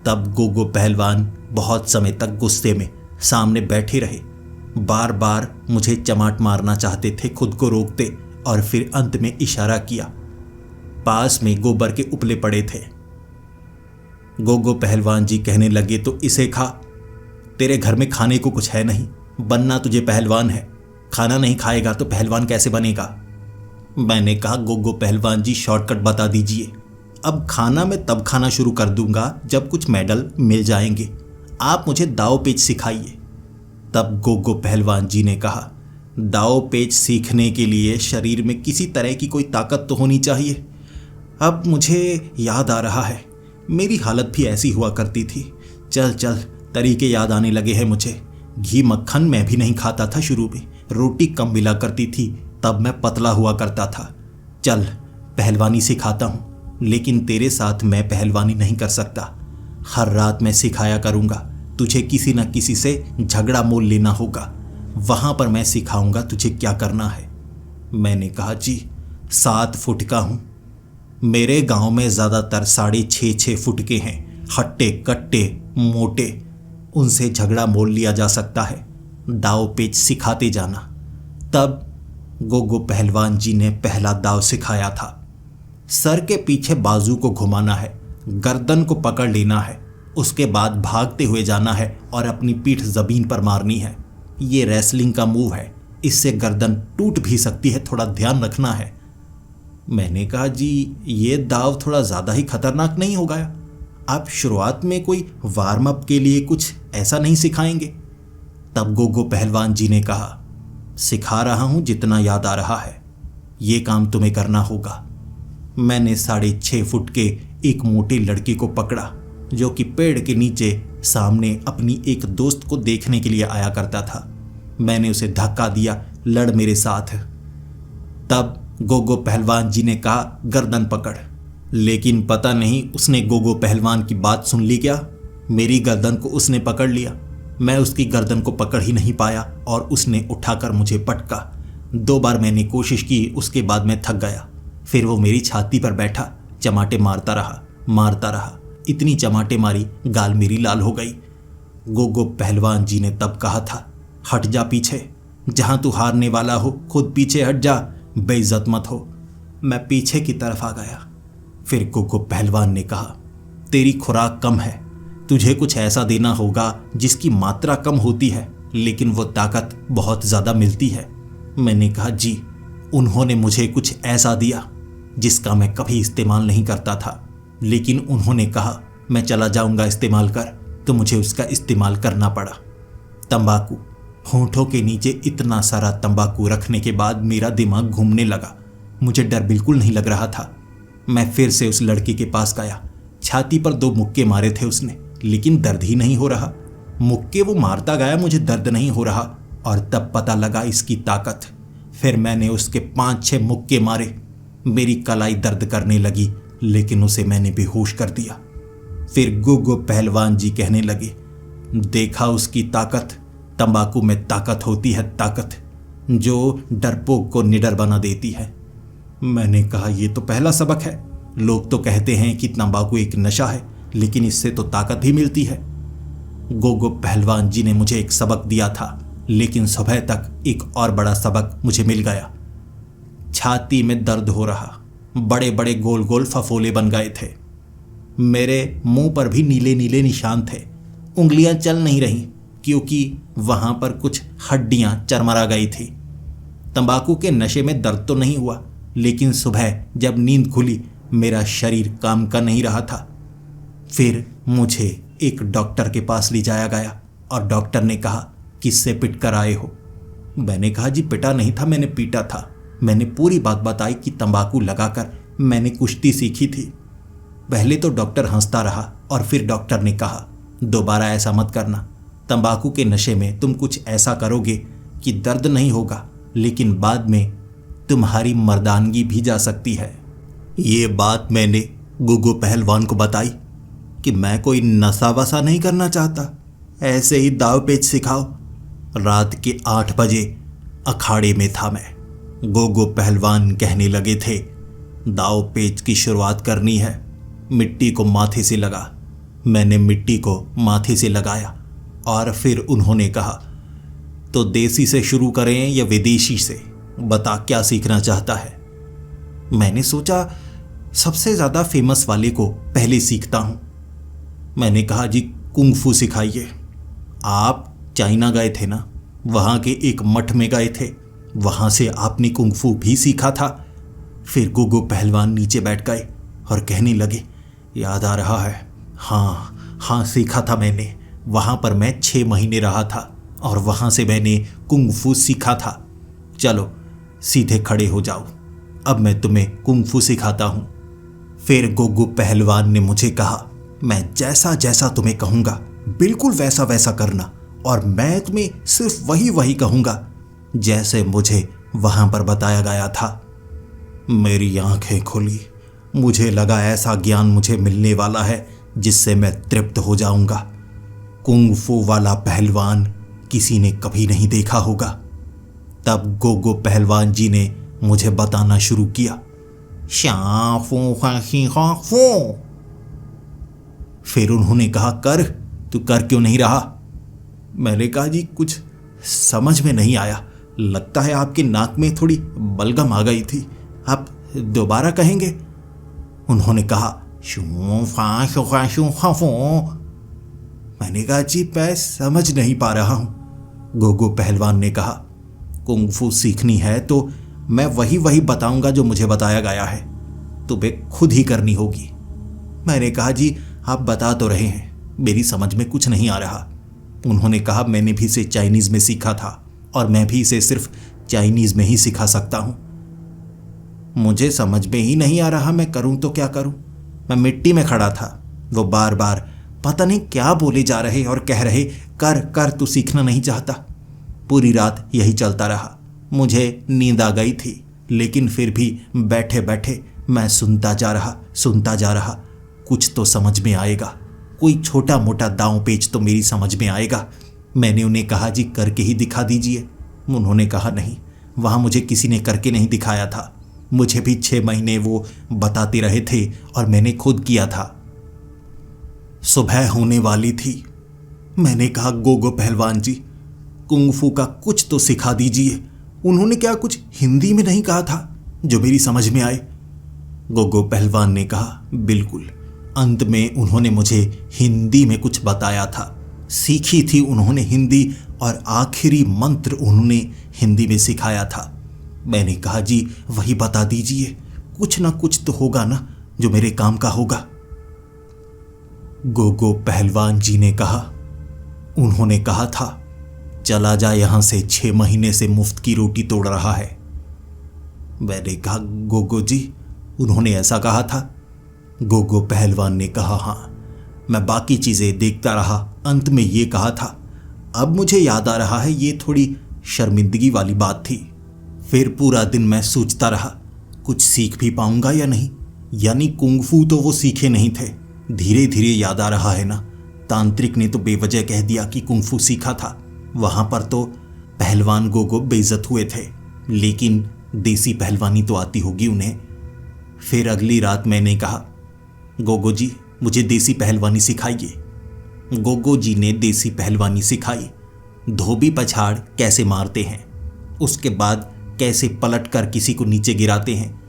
तब गोगो पहलवान बहुत समय तक गुस्से में सामने बैठे रहे, बार बार मुझे चमाट मारना चाहते थे, खुद को रोकते और फिर अंत में इशारा किया। पास में गोबर के उपले पड़े थे। गोगो पहलवान जी कहने लगे, तो इसे खा। तेरे घर में खाने को कुछ है नहीं, बनना तुझे पहलवान है। खाना नहीं खाएगा तो पहलवान कैसे बनेगा? मैंने कहा, गोगो पहलवान जी शॉर्टकट बता दीजिए। अब खाना मैं तब खाना शुरू कर दूंगा जब कुछ मेडल मिल जाएंगे। आप मुझे दाव पेच सिखाइए। तब गोगो पहलवान जी ने कहा, दाव पेच सीखने के लिए शरीर में किसी तरह की कोई ताकत तो होनी चाहिए। अब मुझे याद आ रहा है, मेरी हालत भी ऐसी हुआ करती थी। चल चल, तरीके याद आने लगे हैं मुझे। घी मक्खन मैं भी नहीं खाता था शुरू में, रोटी कम मिला करती थी, तब मैं पतला हुआ करता था। चल पहलवानी सिखाता हूँ, लेकिन तेरे साथ मैं पहलवानी नहीं कर सकता। हर रात मैं सिखाया करूँगा, तुझे किसी न किसी से झगड़ा मोल लेना होगा। वहाँ पर मैं सिखाऊंगा तुझे क्या करना है। मैंने कहा, जी 7 फुट का हूँ। मेरे गांव में ज़्यादातर 6.5 फुट के हैं, हट्टे कट्टे मोटे, उनसे झगड़ा मोल लिया जा सकता है। दाव पेच सिखाते जाना। तब गोगो पहलवान जी ने पहला दाव सिखाया था। सर के पीछे बाजू को घुमाना है, गर्दन को पकड़ लेना है, उसके बाद भागते हुए जाना है और अपनी पीठ ज़मीन पर मारनी है। ये रेसलिंग का मूव है, इससे गर्दन टूट भी सकती है, थोड़ा ध्यान रखना है। मैंने कहा, जी ये दाव थोड़ा ज़्यादा ही खतरनाक नहीं हो गया? आप शुरुआत में कोई वार्म अप के लिए कुछ ऐसा नहीं सिखाएंगे? तब गोगो पहलवान जी ने कहा, सिखा रहा हूं जितना याद आ रहा है, ये काम तुम्हें करना होगा। मैंने 6.5 फुट के एक मोटे लड़के को पकड़ा, जो कि पेड़ के नीचे सामने अपनी एक दोस्त को देखने के लिए आया करता था। मैंने उसे धक्का दिया, लड़ मेरे साथ। तब गोगो पहलवान जी ने कहा, गर्दन पकड़। लेकिन पता नहीं उसने गोगो पहलवान की बात सुन ली क्या, मेरी गर्दन को उसने पकड़ लिया। मैं उसकी गर्दन को पकड़ ही नहीं पाया और उसने उठाकर मुझे पटका। 2 बार मैंने कोशिश की, उसके बाद मैं थक गया। फिर वो मेरी छाती पर बैठा, चमाटे मारता रहा। इतनी चमाटे मारी, गाल मेरी लाल हो गई। गोगो पहलवान जी ने तब कहा था, हट जा पीछे, जहां तू हारने वाला हो खुद पीछे हट जा, बेइज्जत मत हो। मैं पीछे की तरफ आ गया। फिर गोगो पहलवान ने कहा, तेरी खुराक कम है, तुझे कुछ ऐसा देना होगा जिसकी मात्रा कम होती है लेकिन वो ताकत बहुत ज़्यादा मिलती है। मैंने कहा, जी उन्होंने मुझे कुछ ऐसा दिया जिसका मैं कभी इस्तेमाल नहीं करता था, लेकिन उन्होंने कहा मैं चला जाऊंगा इस्तेमाल कर, तो मुझे उसका इस्तेमाल करना पड़ा। तंबाकू। होंठों के नीचे इतना सारा तंबाकू रखने के बाद मेरा दिमाग घूमने लगा। मुझे डर बिल्कुल नहीं लग रहा था। मैं फिर से उस लड़के के पास गया। छाती पर 2 मुक्के मारे थे उसने, लेकिन दर्द ही नहीं हो रहा। मुक्के वो मारता गया, मुझे दर्द नहीं हो रहा, और तब पता लगा इसकी ताकत। फिर मैंने उसके 5-6 मुक्के मारे। मेरी कलाई दर्द करने लगी, लेकिन उसे मैंने बेहोश कर दिया। फिर गोगो पहलवान जी कहने लगे, देखा उसकी ताकत, तंबाकू में ताकत होती है, ताकत जो डरपोक को निडर बना देती है। मैंने कहा, ये तो पहला सबक है। लोग तो कहते हैं कि तंबाकू एक नशा है, लेकिन इससे तो ताकत भी मिलती है। गोगो पहलवान जी ने मुझे एक सबक दिया था, लेकिन सुबह तक एक और बड़ा सबक मुझे मिल गया। छाती में दर्द हो रहा, बड़े बड़े गोल गोल फफोले बन गए थे। मेरे मुंह पर भी नीले नीले निशान थे। उंगलियां चल नहीं रहीं क्योंकि वहां पर कुछ हड्डियां चरमरा गई थी। तंबाकू के नशे में दर्द तो नहीं हुआ, लेकिन सुबह जब नींद खुली मेरा शरीर काम कर नहीं रहा था। फिर मुझे एक डॉक्टर के पास ले जाया गया और डॉक्टर ने कहा, किससे पिट कर आए हो? मैंने कहा, जी पिटा नहीं था, मैंने पीटा था। मैंने पूरी बात बताई कि तंबाकू लगाकर मैंने कुश्ती सीखी थी। पहले तो डॉक्टर हंसता रहा और फिर डॉक्टर ने कहा, दोबारा ऐसा मत करना। तंबाकू के नशे में तुम कुछ ऐसा करोगे कि दर्द नहीं होगा, लेकिन बाद में तुम्हारी मर्दानगी भी जा सकती है। ये बात मैंने गोगो पहलवान को बताई कि मैं कोई नशा वसा नहीं करना चाहता, ऐसे ही दाव पेच सिखाओ। रात के 8 बजे अखाड़े में था मैं। गोगो पहलवान कहने लगे थे, दाव पेच की शुरुआत करनी है, मिट्टी को माथे से लगा। मैंने मिट्टी को माथे से लगाया और फिर उन्होंने कहा, तो देसी से शुरू करें या विदेशी से, बता क्या सीखना चाहता है। मैंने सोचा सबसे ज़्यादा फेमस वाले को पहले सीखता हूँ। मैंने कहा जी कुंग-फू सिखाइए। आप चाइना गए थे ना, वहाँ के एक मठ में गए थे, वहाँ से आपने कुंग-फू भी सीखा था। फिर गोगो पहलवान नीचे बैठ गए और कहने लगे, याद आ रहा है, हाँ सीखा था मैंने। वहाँ पर मैं 6 महीने रहा था और वहाँ से मैंने कुंग-फू सीखा था। चलो सीधे खड़े हो जाओ, अब मैं तुम्हें कुंग-फू सिखाता हूँ। फिर गोगो पहलवान ने मुझे कहा, मैं जैसा जैसा तुम्हें कहूँगा बिल्कुल वैसा वैसा करना, और मैं तुम्हें सिर्फ वही वही कहूँगा जैसे मुझे वहाँ पर बताया गया था। मेरी आंखें खुली, मुझे लगा ऐसा ज्ञान मुझे मिलने वाला है जिससे मैं तृप्त हो जाऊंगा। कुंग-फू वाला पहलवान किसी ने कभी नहीं देखा होगा। तब गोगो पहलवान जी ने मुझे बताना शुरू किया, शाफू। फिर उन्होंने कहा, तू कर क्यों नहीं रहा? मैंने कहा जी कुछ समझ में नहीं आया, लगता है आपके नाक में थोड़ी बलगम आ गई थी, आप दोबारा कहेंगे? उन्होंने कहा, मैंने कहा जी मैं समझ नहीं पा रहा हूं। गोगो पहलवान ने कहा, कुंग-फू सीखनी है तो मैं वही वही बताऊंगा जो मुझे बताया गया है, तुम्हें खुद ही करनी होगी। मैंने कहा जी आप बता तो रहे हैं, मेरी समझ में कुछ नहीं आ रहा। उन्होंने कहा, मैंने भी इसे चाइनीज में सीखा था और मैं भी इसे सिर्फ चाइनीज में ही सिखा सकता हूं। मुझे समझ में ही नहीं आ रहा, मैं करूं तो क्या करूं। मैं मिट्टी में खड़ा था, वो बार बार पता नहीं क्या बोले जा रहे और कह रहे, कर तू सीखना नहीं चाहता। पूरी रात यही चलता रहा। मुझे नींद आ गई थी, लेकिन फिर भी बैठे बैठे मैं सुनता जा रहा। कुछ तो समझ में आएगा, कोई छोटा मोटा दांव पेच तो मेरी समझ में आएगा। मैंने उन्हें कहा, जी करके ही दिखा दीजिए। उन्होंने कहा, नहीं, वहाँ मुझे किसी ने करके नहीं दिखाया था, मुझे भी 6 महीने वो बताते रहे थे और मैंने खुद किया था। सुबह होने वाली थी। मैंने कहा, गोगो पहलवान जी कुंग-फू का कुछ तो सिखा दीजिए। उन्होंने क्या कुछ हिंदी में नहीं कहा था जो मेरी समझ में आए? गोगो पहलवान ने कहा, बिल्कुल। अंत में उन्होंने मुझे हिंदी में कुछ बताया था, सीखी थी उन्होंने हिंदी, और आखिरी मंत्र उन्होंने हिंदी में सिखाया था। मैंने कहा, जी वही बता दीजिए, कुछ ना कुछ तो होगा ना जो मेरे काम का होगा। गोगो पहलवान जी ने कहा, उन्होंने कहा था, चला जा यहां से, 6 महीने से मुफ्त की रोटी तोड़ रहा है। मैंने कहा, गोगो जी उन्होंने ऐसा कहा था? गोगो पहलवान ने कहा, हाँ। मैं बाकी चीजें देखता रहा, अंत में ये कहा था। अब मुझे याद आ रहा है, ये थोड़ी शर्मिंदगी वाली बात थी। फिर पूरा दिन मैं सोचता रहा, कुछ सीख भी पाऊंगा या नहीं। यानी कुंग-फू तो वो सीखे नहीं थे। धीरे धीरे याद आ रहा है ना, तांत्रिक ने तो बेवजह कह दिया कि कुंग-फू सीखा था। वहां पर तो पहलवान गोगो बेइज्जत हुए थे, लेकिन देसी पहलवानी तो आती होगी उन्हें। फिर अगली रात मैंने कहा, गोगो जी मुझे देसी पहलवानी सिखाइए। गोगो जी ने देसी पहलवानी सिखाई। धोबी पछाड़ कैसे मारते हैं, उसके बाद कैसे पलट कर किसी को नीचे गिराते हैं।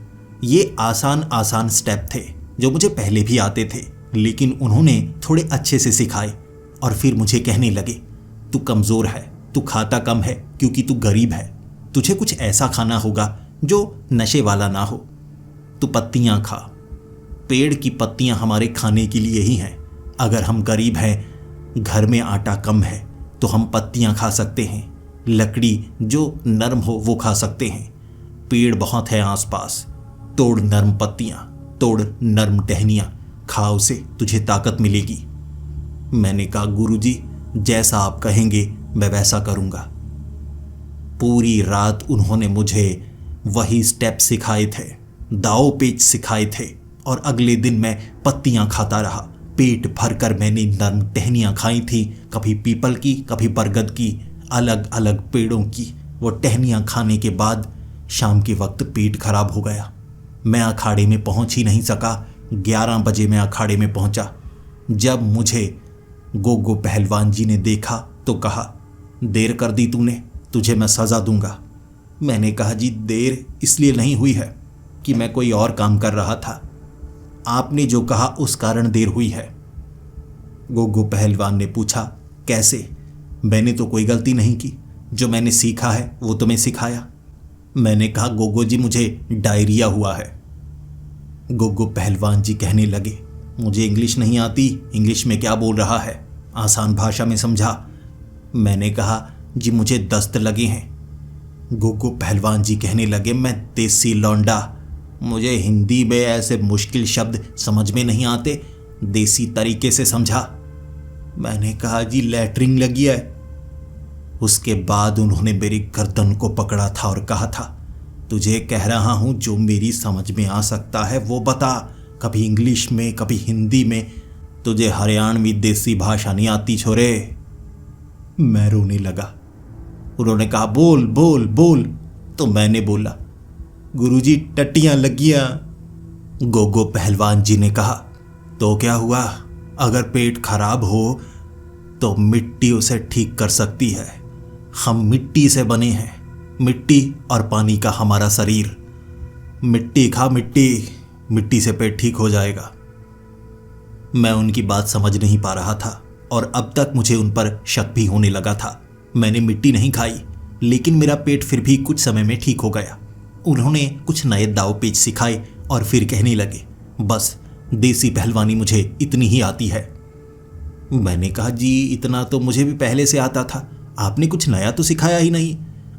ये आसान स्टेप थे जो मुझे पहले भी आते थे, लेकिन उन्होंने थोड़े अच्छे से सिखाए। और फिर मुझे कहने लगे, तू कमज़ोर है, तू खाता कम है क्योंकि तू गरीब है, तुझे कुछ ऐसा खाना होगा जो नशे वाला ना हो। तू पत्तियाँ खा, पेड़ की पत्तियाँ हमारे खाने के लिए ही हैं। अगर हम गरीब हैं, घर में आटा कम है, तो हम पत्तियाँ खा सकते हैं। लकड़ी जो नरम हो वो खा सकते हैं। पेड़ बहुत है आसपास, तोड़ नरम पत्तियाँ, तोड़ नरम टहनियाँ, खा उसे, तुझे ताकत मिलेगी। मैंने कहा, गुरुजी जैसा आप कहेंगे मैं वैसा करूँगा। पूरी रात उन्होंने मुझे वही स्टेप सिखाए थे, दाव पेच सिखाए थे, और अगले दिन मैं पत्तियाँ खाता रहा। पेट भरकर मैंने नरम टहनियाँ खाई थी, कभी पीपल की, कभी बरगद की, अलग अलग पेड़ों की। वो टहनियाँ खाने के बाद शाम के वक्त पेट खराब हो गया। मैं अखाड़े में पहुंच ही नहीं सका। 11 बजे मैं अखाड़े में पहुंचा। जब मुझे गोगो पहलवान जी ने देखा तो कहा, देर कर दी तूने, तुझे मैं सज़ा दूंगा। मैंने कहा, जी देर इसलिए नहीं हुई है कि मैं कोई और काम कर रहा था, आपने जो कहा उस कारण देर हुई है। गोगो पहलवान ने पूछा। कैसे? मैंने तो कोई गलती नहीं की, जो मैंने सीखा है वो तुम्हें सिखाया। मैंने कहा गोगो जी मुझे डायरिया हुआ है। गोगो पहलवान जी कहने लगे, मुझे इंग्लिश नहीं आती, इंग्लिश में क्या बोल रहा है, आसान भाषा में समझा। मैंने कहा जी मुझे दस्त लगे हैं। गोगो पहलवान जी कहने लगे, मैं देसी लौंडा, मुझे हिंदी में ऐसे मुश्किल शब्द समझ में नहीं आते, देसी तरीके से समझा। मैंने कहा जी लैटरिन लगी है। उसके बाद उन्होंने मेरी गर्दन को पकड़ा था और कहा था, तुझे कह रहा हूं जो मेरी समझ में आ सकता है वो बता, कभी इंग्लिश में कभी हिंदी में, तुझे हरियाणवी देसी भाषा नहीं आती छोरे। मैं रोने लगा। उन्होंने कहा बोल बोल बोल, तो मैंने बोला गुरुजी टट्टियां लगियां। गोगो पहलवान जी ने कहा, तो क्या हुआ, अगर पेट खराब हो तो मिट्टी उसे ठीक कर सकती है। हम मिट्टी से बने हैं, मिट्टी और पानी का हमारा शरीर। मिट्टी खा मिट्टी, मिट्टी से पेट ठीक हो जाएगा। मैं उनकी बात समझ नहीं पा रहा था और अब तक मुझे उन पर शक भी होने लगा था। मैंने मिट्टी नहीं खाई, लेकिन मेरा पेट फिर भी कुछ समय में ठीक हो गया। उन्होंने कुछ नए दाव पेच सिखाए और फिर कहने लगे, बस देसी पहलवानी मुझे इतनी ही आती है। मैंने कहा जी इतना तो मुझे भी पहले से आता था, आपने कुछ नया तो सिखाया ही नहीं।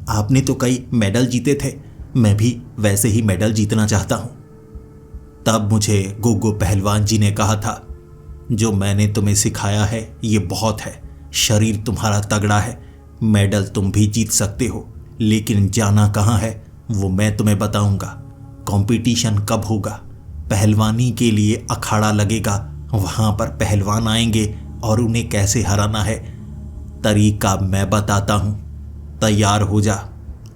आपने तो कई मेडल जीते थे, मैं भी वैसे ही मेडल जीतना चाहता हूं। तब मुझे गोगो पहलवान जी ने कहा था, जो मैंने तुम्हें सिखाया है ये बहुत है, शरीर तुम्हारा तगड़ा है, मेडल तुम भी जीत सकते हो, लेकिन जाना कहाँ है वो मैं तुम्हें बताऊंगा। कंपटीशन कब होगा, पहलवानी के लिए अखाड़ा लगेगा, वहां पर पहलवान आएंगे और उन्हें कैसे हराना है तरीका मैं बताता हूं। तैयार हो जा,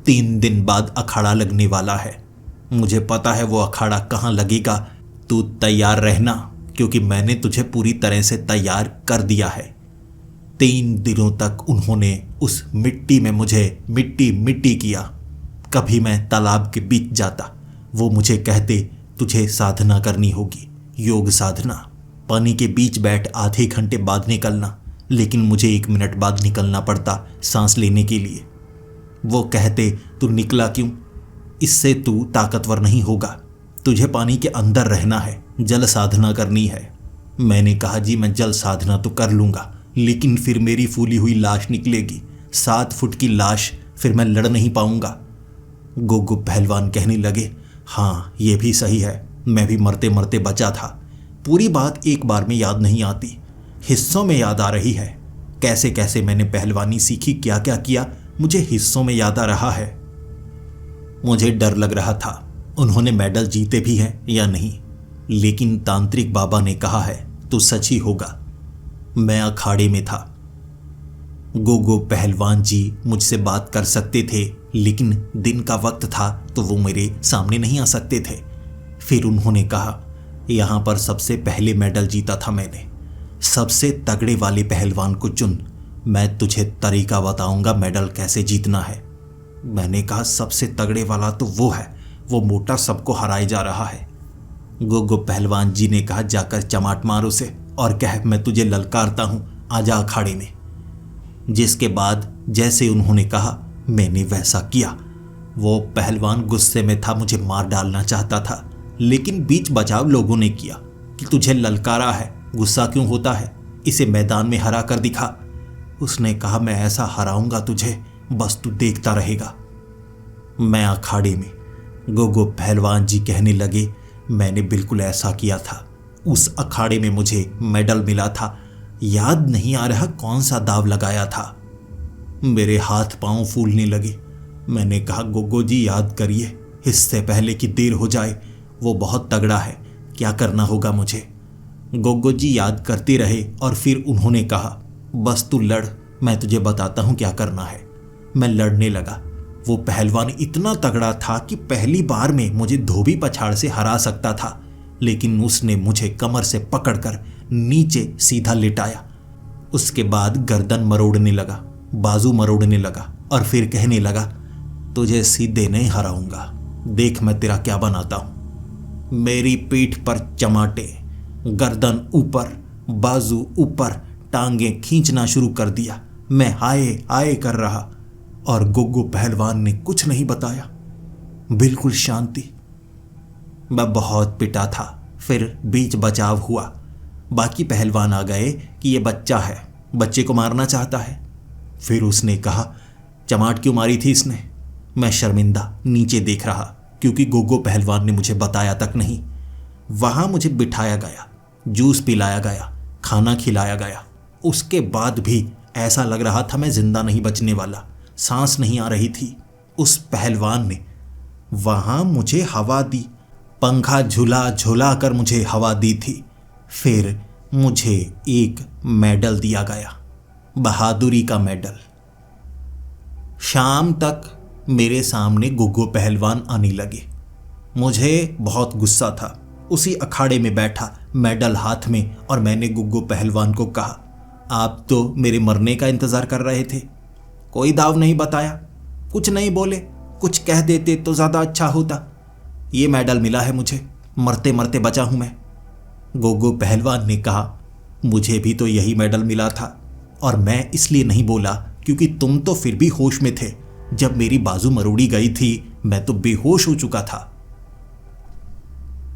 3 दिन बाद अखाड़ा लगने वाला है। मुझे पता है वो अखाड़ा कहाँ लगेगा, तू तैयार रहना, क्योंकि मैंने तुझे पूरी तरह से तैयार कर दिया है। 3 दिनों तक उन्होंने उस मिट्टी में मुझे मिट्टी मिट्टी किया। कभी मैं तालाब के बीच जाता, वो मुझे कहते तुझे साधना करनी होगी, योग साधना। पानी के बीच बैठ आधे घंटे बाद निकलना, लेकिन मुझे 1 मिनट बाद निकलना पड़ता सांस लेने के लिए। वो कहते तू निकला क्यों, इससे तू ताकतवर नहीं होगा, तुझे पानी के अंदर रहना है, जल साधना करनी है। मैंने कहा जी मैं जल साधना तो कर लूँगा, लेकिन फिर मेरी फूली हुई लाश निकलेगी, 7 फुट की लाश, फिर मैं लड़ नहीं पाऊंगा। गोगो पहलवान कहने लगे, हाँ ये भी सही है, मैं भी मरते मरते बचा था। पूरी बात एक बार में याद नहीं आती, हिस्सों में याद आ रही है। कैसे कैसे मैंने पहलवानी सीखी, क्या क्या किया, मुझे हिस्सों में याद आ रहा है। मुझे डर लग रहा था उन्होंने मेडल जीते भी हैं या नहीं, लेकिन तांत्रिक बाबा ने कहा है तो सच ही होगा। मैं अखाड़े में था। गोगो पहलवान जी मुझसे बात कर सकते थे, लेकिन दिन का वक्त था तो वो मेरे सामने नहीं आ सकते थे। फिर उन्होंने कहा, यहाँ पर सबसे पहले मेडल जीता था मैंने, सबसे तगड़े वाले पहलवान को चुन, मैं तुझे तरीका बताऊंगा मेडल कैसे जीतना है। मैंने कहा सबसे तगड़े वाला तो वो है, वो मोटा सबको हराए जा रहा है। गोगो पहलवान जी ने कहा, जाकर चमाट मार उसे और कह मैं तुझे ललकारता हूं, आजा अखाड़े में। जिसके बाद जैसे उन्होंने कहा मैंने वैसा किया। वो पहलवान गुस्से में था, मुझे मार डालना चाहता था, लेकिन बीच बचाव लोगों ने किया कि तुझे ललकारा है, गुस्सा क्यों होता है, इसे मैदान में हरा कर दिखा। उसने कहा मैं ऐसा हराऊंगा तुझे, बस तू देखता रहेगा। मैं अखाड़े में। गोगो पहलवान जी कहने लगे, मैंने बिल्कुल ऐसा किया था, उस अखाड़े में मुझे मेडल मिला था। याद नहीं आ रहा कौन सा दाव लगाया था। मेरे हाथ पांव फूलने लगे। मैंने कहा गोगो जी याद करिए, इससे पहले कि देर हो जाए, वो बहुत तगड़ा है, क्या करना होगा मुझे। गोगो जी याद करते रहे और फिर उन्होंने कहा बस तू लड़, मैं तुझे बताता हूँ क्या करना है। मैं लड़ने लगा। वो पहलवान इतना तगड़ा था कि पहली बार में मुझे धोबी पछाड़ से हरा सकता था, लेकिन उसने मुझे कमर से पकड़कर नीचे सीधा लिटाया। उसके बाद गर्दन मरोड़ने लगा, बाजू मरोड़ने लगा और फिर कहने लगा तुझे सीधे नहीं हराऊंगा, देख मैं तेरा क्या बनाता हूं। मेरी पीठ पर चमाटे, गर्दन ऊपर, बाजू ऊपर, टांगें खींचना शुरू कर दिया। मैं हाय हाय कर रहा और गोगो पहलवान ने कुछ नहीं बताया। बिल्कुल शांति। मैं बहुत पिटा था। फिर बीच बचाव हुआ। बाकी पहलवान आ गए कि ये बच्चा है, बच्चे को मारना चाहता है। फिर उसने कहा, चमाट क्यों मारी थी इसने? मैं शर्मिंदा नीचे देख रहा क्योंकि गोगो पहलवान ने मुझे बताया तक नहीं। वहां मुझे बिठाया गया, जूस पिलाया गया, खाना खिलाया गया। उसके बाद भी ऐसा लग रहा था मैं जिंदा नहीं बचने वाला। सांस नहीं आ रही थी। उस पहलवान ने वहां मुझे हवा दी, पंखा झुला झुला कर मुझे हवा दी थी। फिर मुझे एक मेडल दिया गया, बहादुरी का मेडल। शाम तक मेरे सामने गोगो पहलवान आने लगे। मुझे बहुत गुस्सा था। उसी अखाड़े में बैठा, मेडल हाथ में, और मैंने गोगो पहलवान को कहा, आप तो मेरे मरने का इंतजार कर रहे थे, कोई दाव नहीं बताया, कुछ नहीं बोले, कुछ कह देते तो ज्यादा अच्छा होता। ये मेडल मिला है मुझे, मरते मरते बचा हूं मैं। गोगो पहलवान ने कहा, मुझे भी तो यही मेडल मिला था, और मैं इसलिए नहीं बोला क्योंकि तुम तो फिर भी होश में थे। जब मेरी बाजू मरोड़ी गई थी मैं तो बेहोश हो चुका था।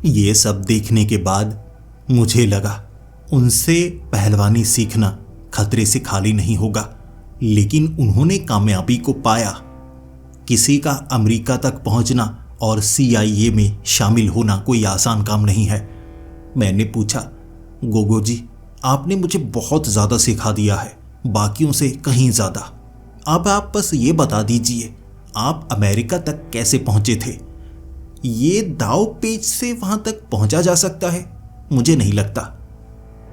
ये सब देखने के बाद मुझे लगा उनसे पहलवानी सीखना खतरे से खाली नहीं होगा, लेकिन उन्होंने कामयाबी को पाया। किसी का अमेरिका तक पहुंचना और CIA में शामिल होना कोई आसान काम नहीं है। मैंने पूछा, गोगो जी, आपने मुझे बहुत ज़्यादा सिखा दिया है, बाकियों से कहीं ज़्यादा। अब आप बस ये बता दीजिए, आप अमेरिका तक कैसे पहुंचे थे? ये दाव पेच से वहां तक पहुंचा जा सकता है? मुझे नहीं लगता।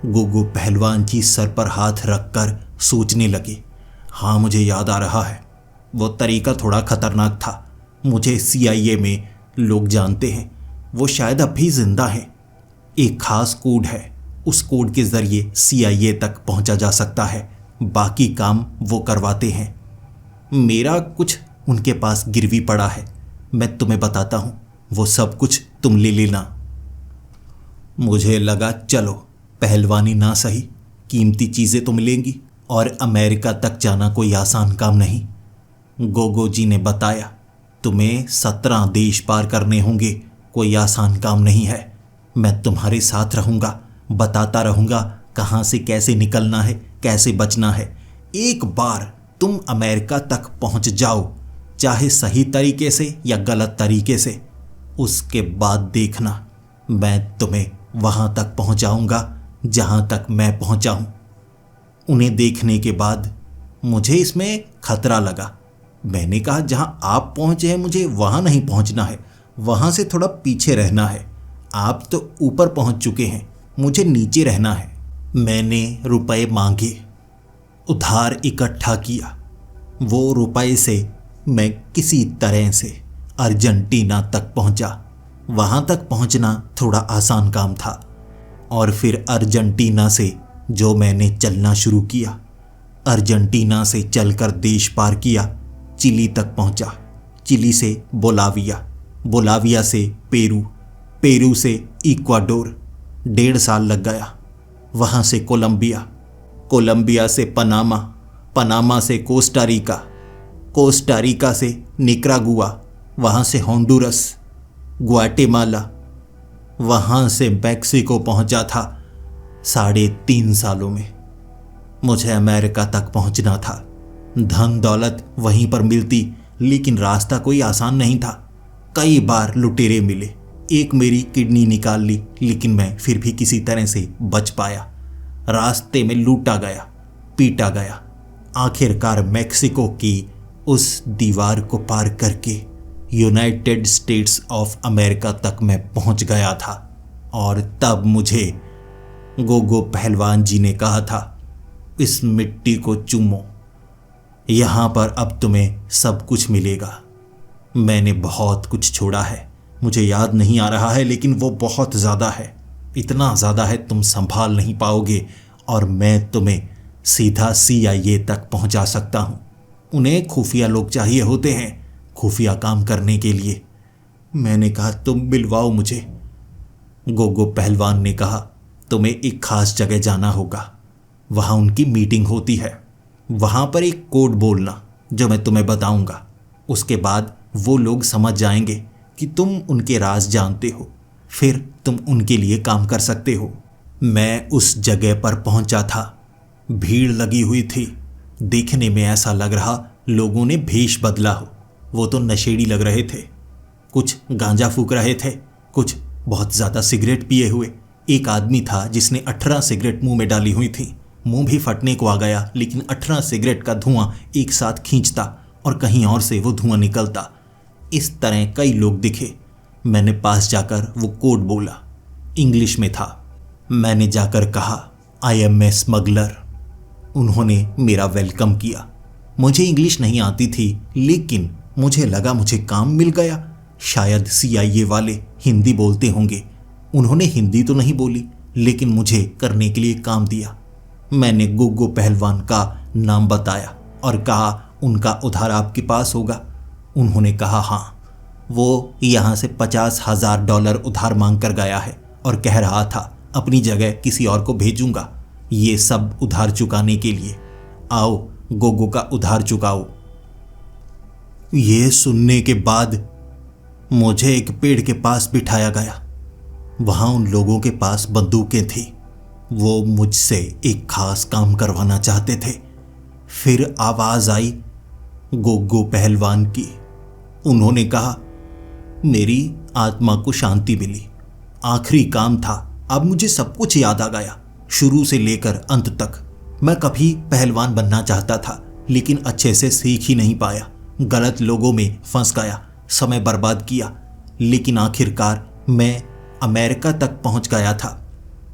गोगो पहलवान जी सर पर हाथ रखकर सोचने लगे। हाँ, मुझे याद आ रहा है, वो तरीका थोड़ा खतरनाक था। मुझे CIA में लोग जानते हैं, वो शायद अब भी जिंदा हैं। एक खास कोड है, उस कोड के जरिए CIA तक पहुंचा जा सकता है। बाकी काम वो करवाते हैं। मेरा कुछ उनके पास गिरवी पड़ा है, मैं तुम्हें बताता हूं, वो सब कुछ तुम ले लेना। मुझे लगा चलो, पहलवानी ना सही, कीमती चीजें तो मिलेंगी, और अमेरिका तक जाना कोई आसान काम नहीं। गोगो जी ने बताया, तुम्हें 17 देश पार करने होंगे, कोई आसान काम नहीं है। मैं तुम्हारे साथ रहूंगा, बताता रहूंगा कहाँ से कैसे निकलना है, कैसे बचना है। एक बार तुम अमेरिका तक पहुंच जाओ, चाहे सही तरीके से या गलत तरीके से, उसके बाद देखना मैं तुम्हें वहां तक पहुंचाऊंगा जहां तक मैं पहुंचा हूं। उन्हें देखने के बाद मुझे इसमें खतरा लगा। मैंने कहा, जहां आप पहुंचे हैं मुझे वहां नहीं पहुंचना है, वहां से थोड़ा पीछे रहना है। आप तो ऊपर पहुंच चुके हैं, मुझे नीचे रहना है। मैंने रुपए मांगे, उधार इकट्ठा किया। वो रुपए से मैं किसी तरह से अर्जेंटीना तक पहुंचा। वहां तक पहुंचना थोड़ा आसान काम था, और फिर अर्जेंटीना से जो मैंने चलना शुरू किया, अर्जेंटीना से चलकर देश पार किया, चिली तक पहुंचा। चिली से बोलाविया, बोलाविया से पेरू, पेरू से इक्वाडोर, 1.5 साल लग गया। वहां से कोलंबिया, कोलंबिया से पनामा, पनामा से कोस्टारिका, कोस्टारिका से निकरागुआ, वहां से होंडुरस, ग्वाटेमाला, वहां से मैक्सिको पहुंचा था। 3.5 सालों में मुझे अमेरिका तक पहुंचना था। धन दौलत वहीं पर मिलती, लेकिन रास्ता कोई आसान नहीं था। कई बार लुटेरे मिले, एक मेरी किडनी निकाल ली, लेकिन मैं फिर भी किसी तरह से बच पाया। रास्ते में लूटा गया, पीटा गया। आखिरकार मैक्सिको की उस दीवार को पार करके यूनाइटेड स्टेट्स ऑफ अमेरिका तक मैं पहुंच गया था। और तब मुझे गोगो पहलवान जी ने कहा था, इस मिट्टी को चूमो, यहां पर अब तुम्हें सब कुछ मिलेगा। मैंने बहुत कुछ छोड़ा है, मुझे याद नहीं आ रहा है, लेकिन वो बहुत ज़्यादा है, इतना ज़्यादा है तुम संभाल नहीं पाओगे, और मैं तुम्हें सीधा CIA तक पहुंचा सकता हूं। उन्हें खुफिया लोग चाहिए होते हैं खुफिया काम करने के लिए। मैंने कहा, तुम मिलवाओ मुझे। गोगो पहलवान ने कहा, तुम्हें एक खास जगह जाना होगा, वहाँ उनकी मीटिंग होती है। वहाँ पर एक कोड बोलना जो मैं तुम्हें बताऊंगा। उसके बाद वो लोग समझ जाएंगे कि तुम उनके राज जानते हो, फिर तुम उनके लिए काम कर सकते हो। मैं उस जगह पर पहुंचा था। भीड़ लगी हुई थी। देखने में ऐसा लग रहा लोगों ने भेष बदला हो। वो तो नशेड़ी लग रहे थे। कुछ गांजा फूक रहे थे, कुछ बहुत ज़्यादा सिगरेट पिए हुए। एक आदमी था जिसने 18 सिगरेट मुंह में डाली हुई थी। मुंह भी फटने को आ गया, लेकिन 18 सिगरेट का धुआं एक साथ खींचता और कहीं और से वो धुआं निकलता। इस तरह कई लोग दिखे। मैंने पास जाकर वो कोड बोला। इंग्लिश में था। मैंने जाकर कहा, आई एम ए स्मगलर। उन्होंने मेरा वेलकम किया। मुझे इंग्लिश नहीं आती थी, लेकिन मुझे लगा मुझे काम मिल गया। शायद CIA वाले हिंदी बोलते होंगे। उन्होंने हिंदी तो नहीं बोली, लेकिन मुझे करने के लिए काम दिया। मैंने गोगो पहलवान का नाम बताया और कहा, उनका उधार आपके पास होगा। उन्होंने कहा, हाँ, वो यहाँ से $50,000 उधार मांग कर गया है और कह रहा था अपनी जगह किसी और को भेजूंगा, ये सब उधार चुकाने के लिए। आओ, गोगो का उधार चुकाओ। ये सुनने के बाद मुझे एक पेड़ के पास बिठाया गया। वहाँ उन लोगों के पास बंदूकें थी। वो मुझसे एक खास काम करवाना चाहते थे। फिर आवाज़ आई गोगो पहलवान की। उन्होंने कहा, मेरी आत्मा को शांति मिली। आखिरी काम था। अब मुझे सब कुछ याद आ गया, शुरू से लेकर अंत तक। मैं कभी पहलवान बनना चाहता था, लेकिन अच्छे से सीख ही नहीं पाया। गलत लोगों में फंस गया, समय बर्बाद किया, लेकिन आखिरकार मैं अमेरिका तक पहुंच गया था।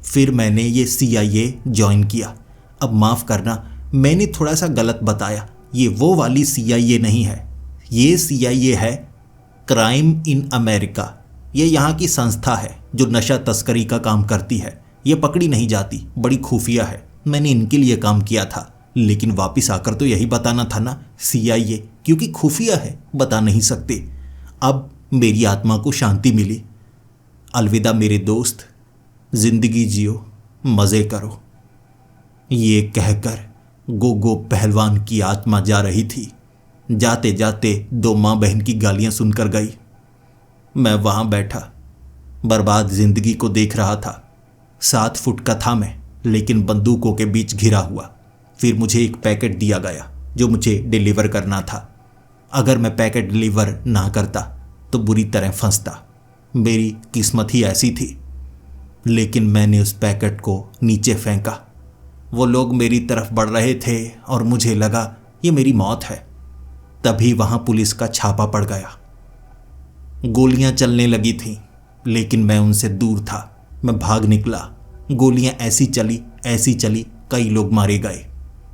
फिर मैंने ये CIA ज्वाइन किया। अब माफ़ करना, मैंने थोड़ा सा गलत बताया। ये वो वाली CIA नहीं है। ये CIA है क्राइम इन अमेरिका। ये यहाँ की संस्था है जो नशा तस्करी का काम करती है। ये पकड़ी नहीं जाती, बड़ी खुफिया है। मैंने इनके लिए काम किया था, लेकिन वापस आकर तो यही बताना था ना, CIA, क्योंकि खुफिया है, बता नहीं सकते। अब मेरी आत्मा को शांति मिली। अलविदा मेरे दोस्त, जिंदगी जियो, मज़े करो। ये कहकर गोगो पहलवान की आत्मा जा रही थी। जाते जाते 2 माँ बहन की गालियाँ सुनकर गई। मैं वहाँ बैठा बर्बाद जिंदगी को देख रहा था। 7 फुट का था मैं, लेकिन बंदूकों के बीच घिरा हुआ। फिर मुझे एक पैकेट दिया गया जो मुझे डिलीवर करना था। अगर मैं पैकेट डिलीवर ना करता तो बुरी तरह फंसता। मेरी किस्मत ही ऐसी थी। लेकिन मैंने उस पैकेट को नीचे फेंका। वो लोग मेरी तरफ बढ़ रहे थे और मुझे लगा ये मेरी मौत है। तभी वहाँ पुलिस का छापा पड़ गया। गोलियां चलने लगी थीं, लेकिन मैं उनसे दूर था। मैं भाग निकला। गोलियां ऐसी चली, कई लोग मारे गए।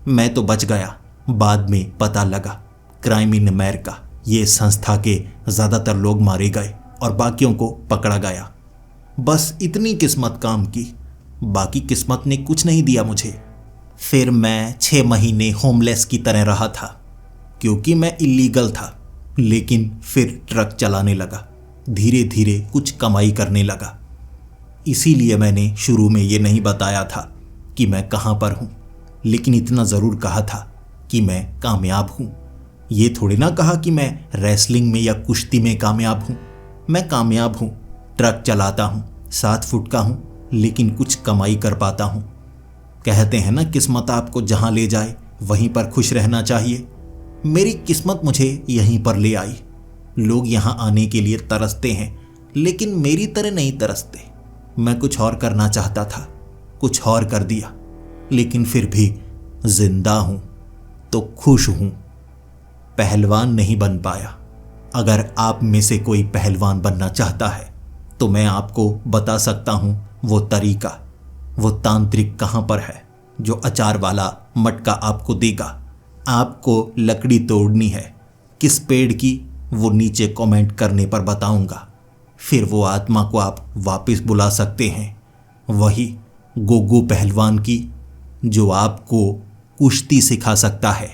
मैं तो बच गया। बाद में पता लगा क्राइम इन अमेरिका, ये संस्था के ज़्यादातर लोग मारे गए और बाकियों को पकड़ा गया। बस इतनी किस्मत काम की, बाकी किस्मत ने कुछ नहीं दिया मुझे। फिर मैं 6 महीने होमलेस की तरह रहा था, क्योंकि मैं इलीगल था। लेकिन फिर ट्रक चलाने लगा, धीरे धीरे कुछ कमाई करने लगा। इसीलिए मैंने शुरू में ये नहीं बताया था कि मैं कहाँ पर हूँ, लेकिन इतना ज़रूर कहा था कि मैं कामयाब हूँ। ये थोड़ी ना कहा कि मैं रेसलिंग में या कुश्ती में कामयाब हूँ। मैं कामयाब हूँ, ट्रक चलाता हूँ, 7 फुट का हूँ, लेकिन कुछ कमाई कर पाता हूँ। कहते हैं ना, किस्मत आपको जहाँ ले जाए वहीं पर खुश रहना चाहिए। मेरी किस्मत मुझे यहीं पर ले आई। लोग यहाँ आने के लिए तरसते हैं, लेकिन मेरी तरह नहीं तरसते। मैं कुछ और करना चाहता था, कुछ और कर दिया, लेकिन फिर भी जिंदा हूँ तो खुश हूँ। पहलवान नहीं बन पाया। अगर आप में से कोई पहलवान बनना चाहता है तो मैं आपको बता सकता हूँ वो तरीका, वो तांत्रिक कहाँ पर है जो अचार वाला मटका आपको देगा। आपको लकड़ी तोड़नी है, किस पेड़ की, वो नीचे कमेंट करने पर बताऊंगा। फिर वो आत्मा को आप वापस बुला सकते हैं, वही गोगो पहलवान की जो आपको कुश्ती सिखा सकता है।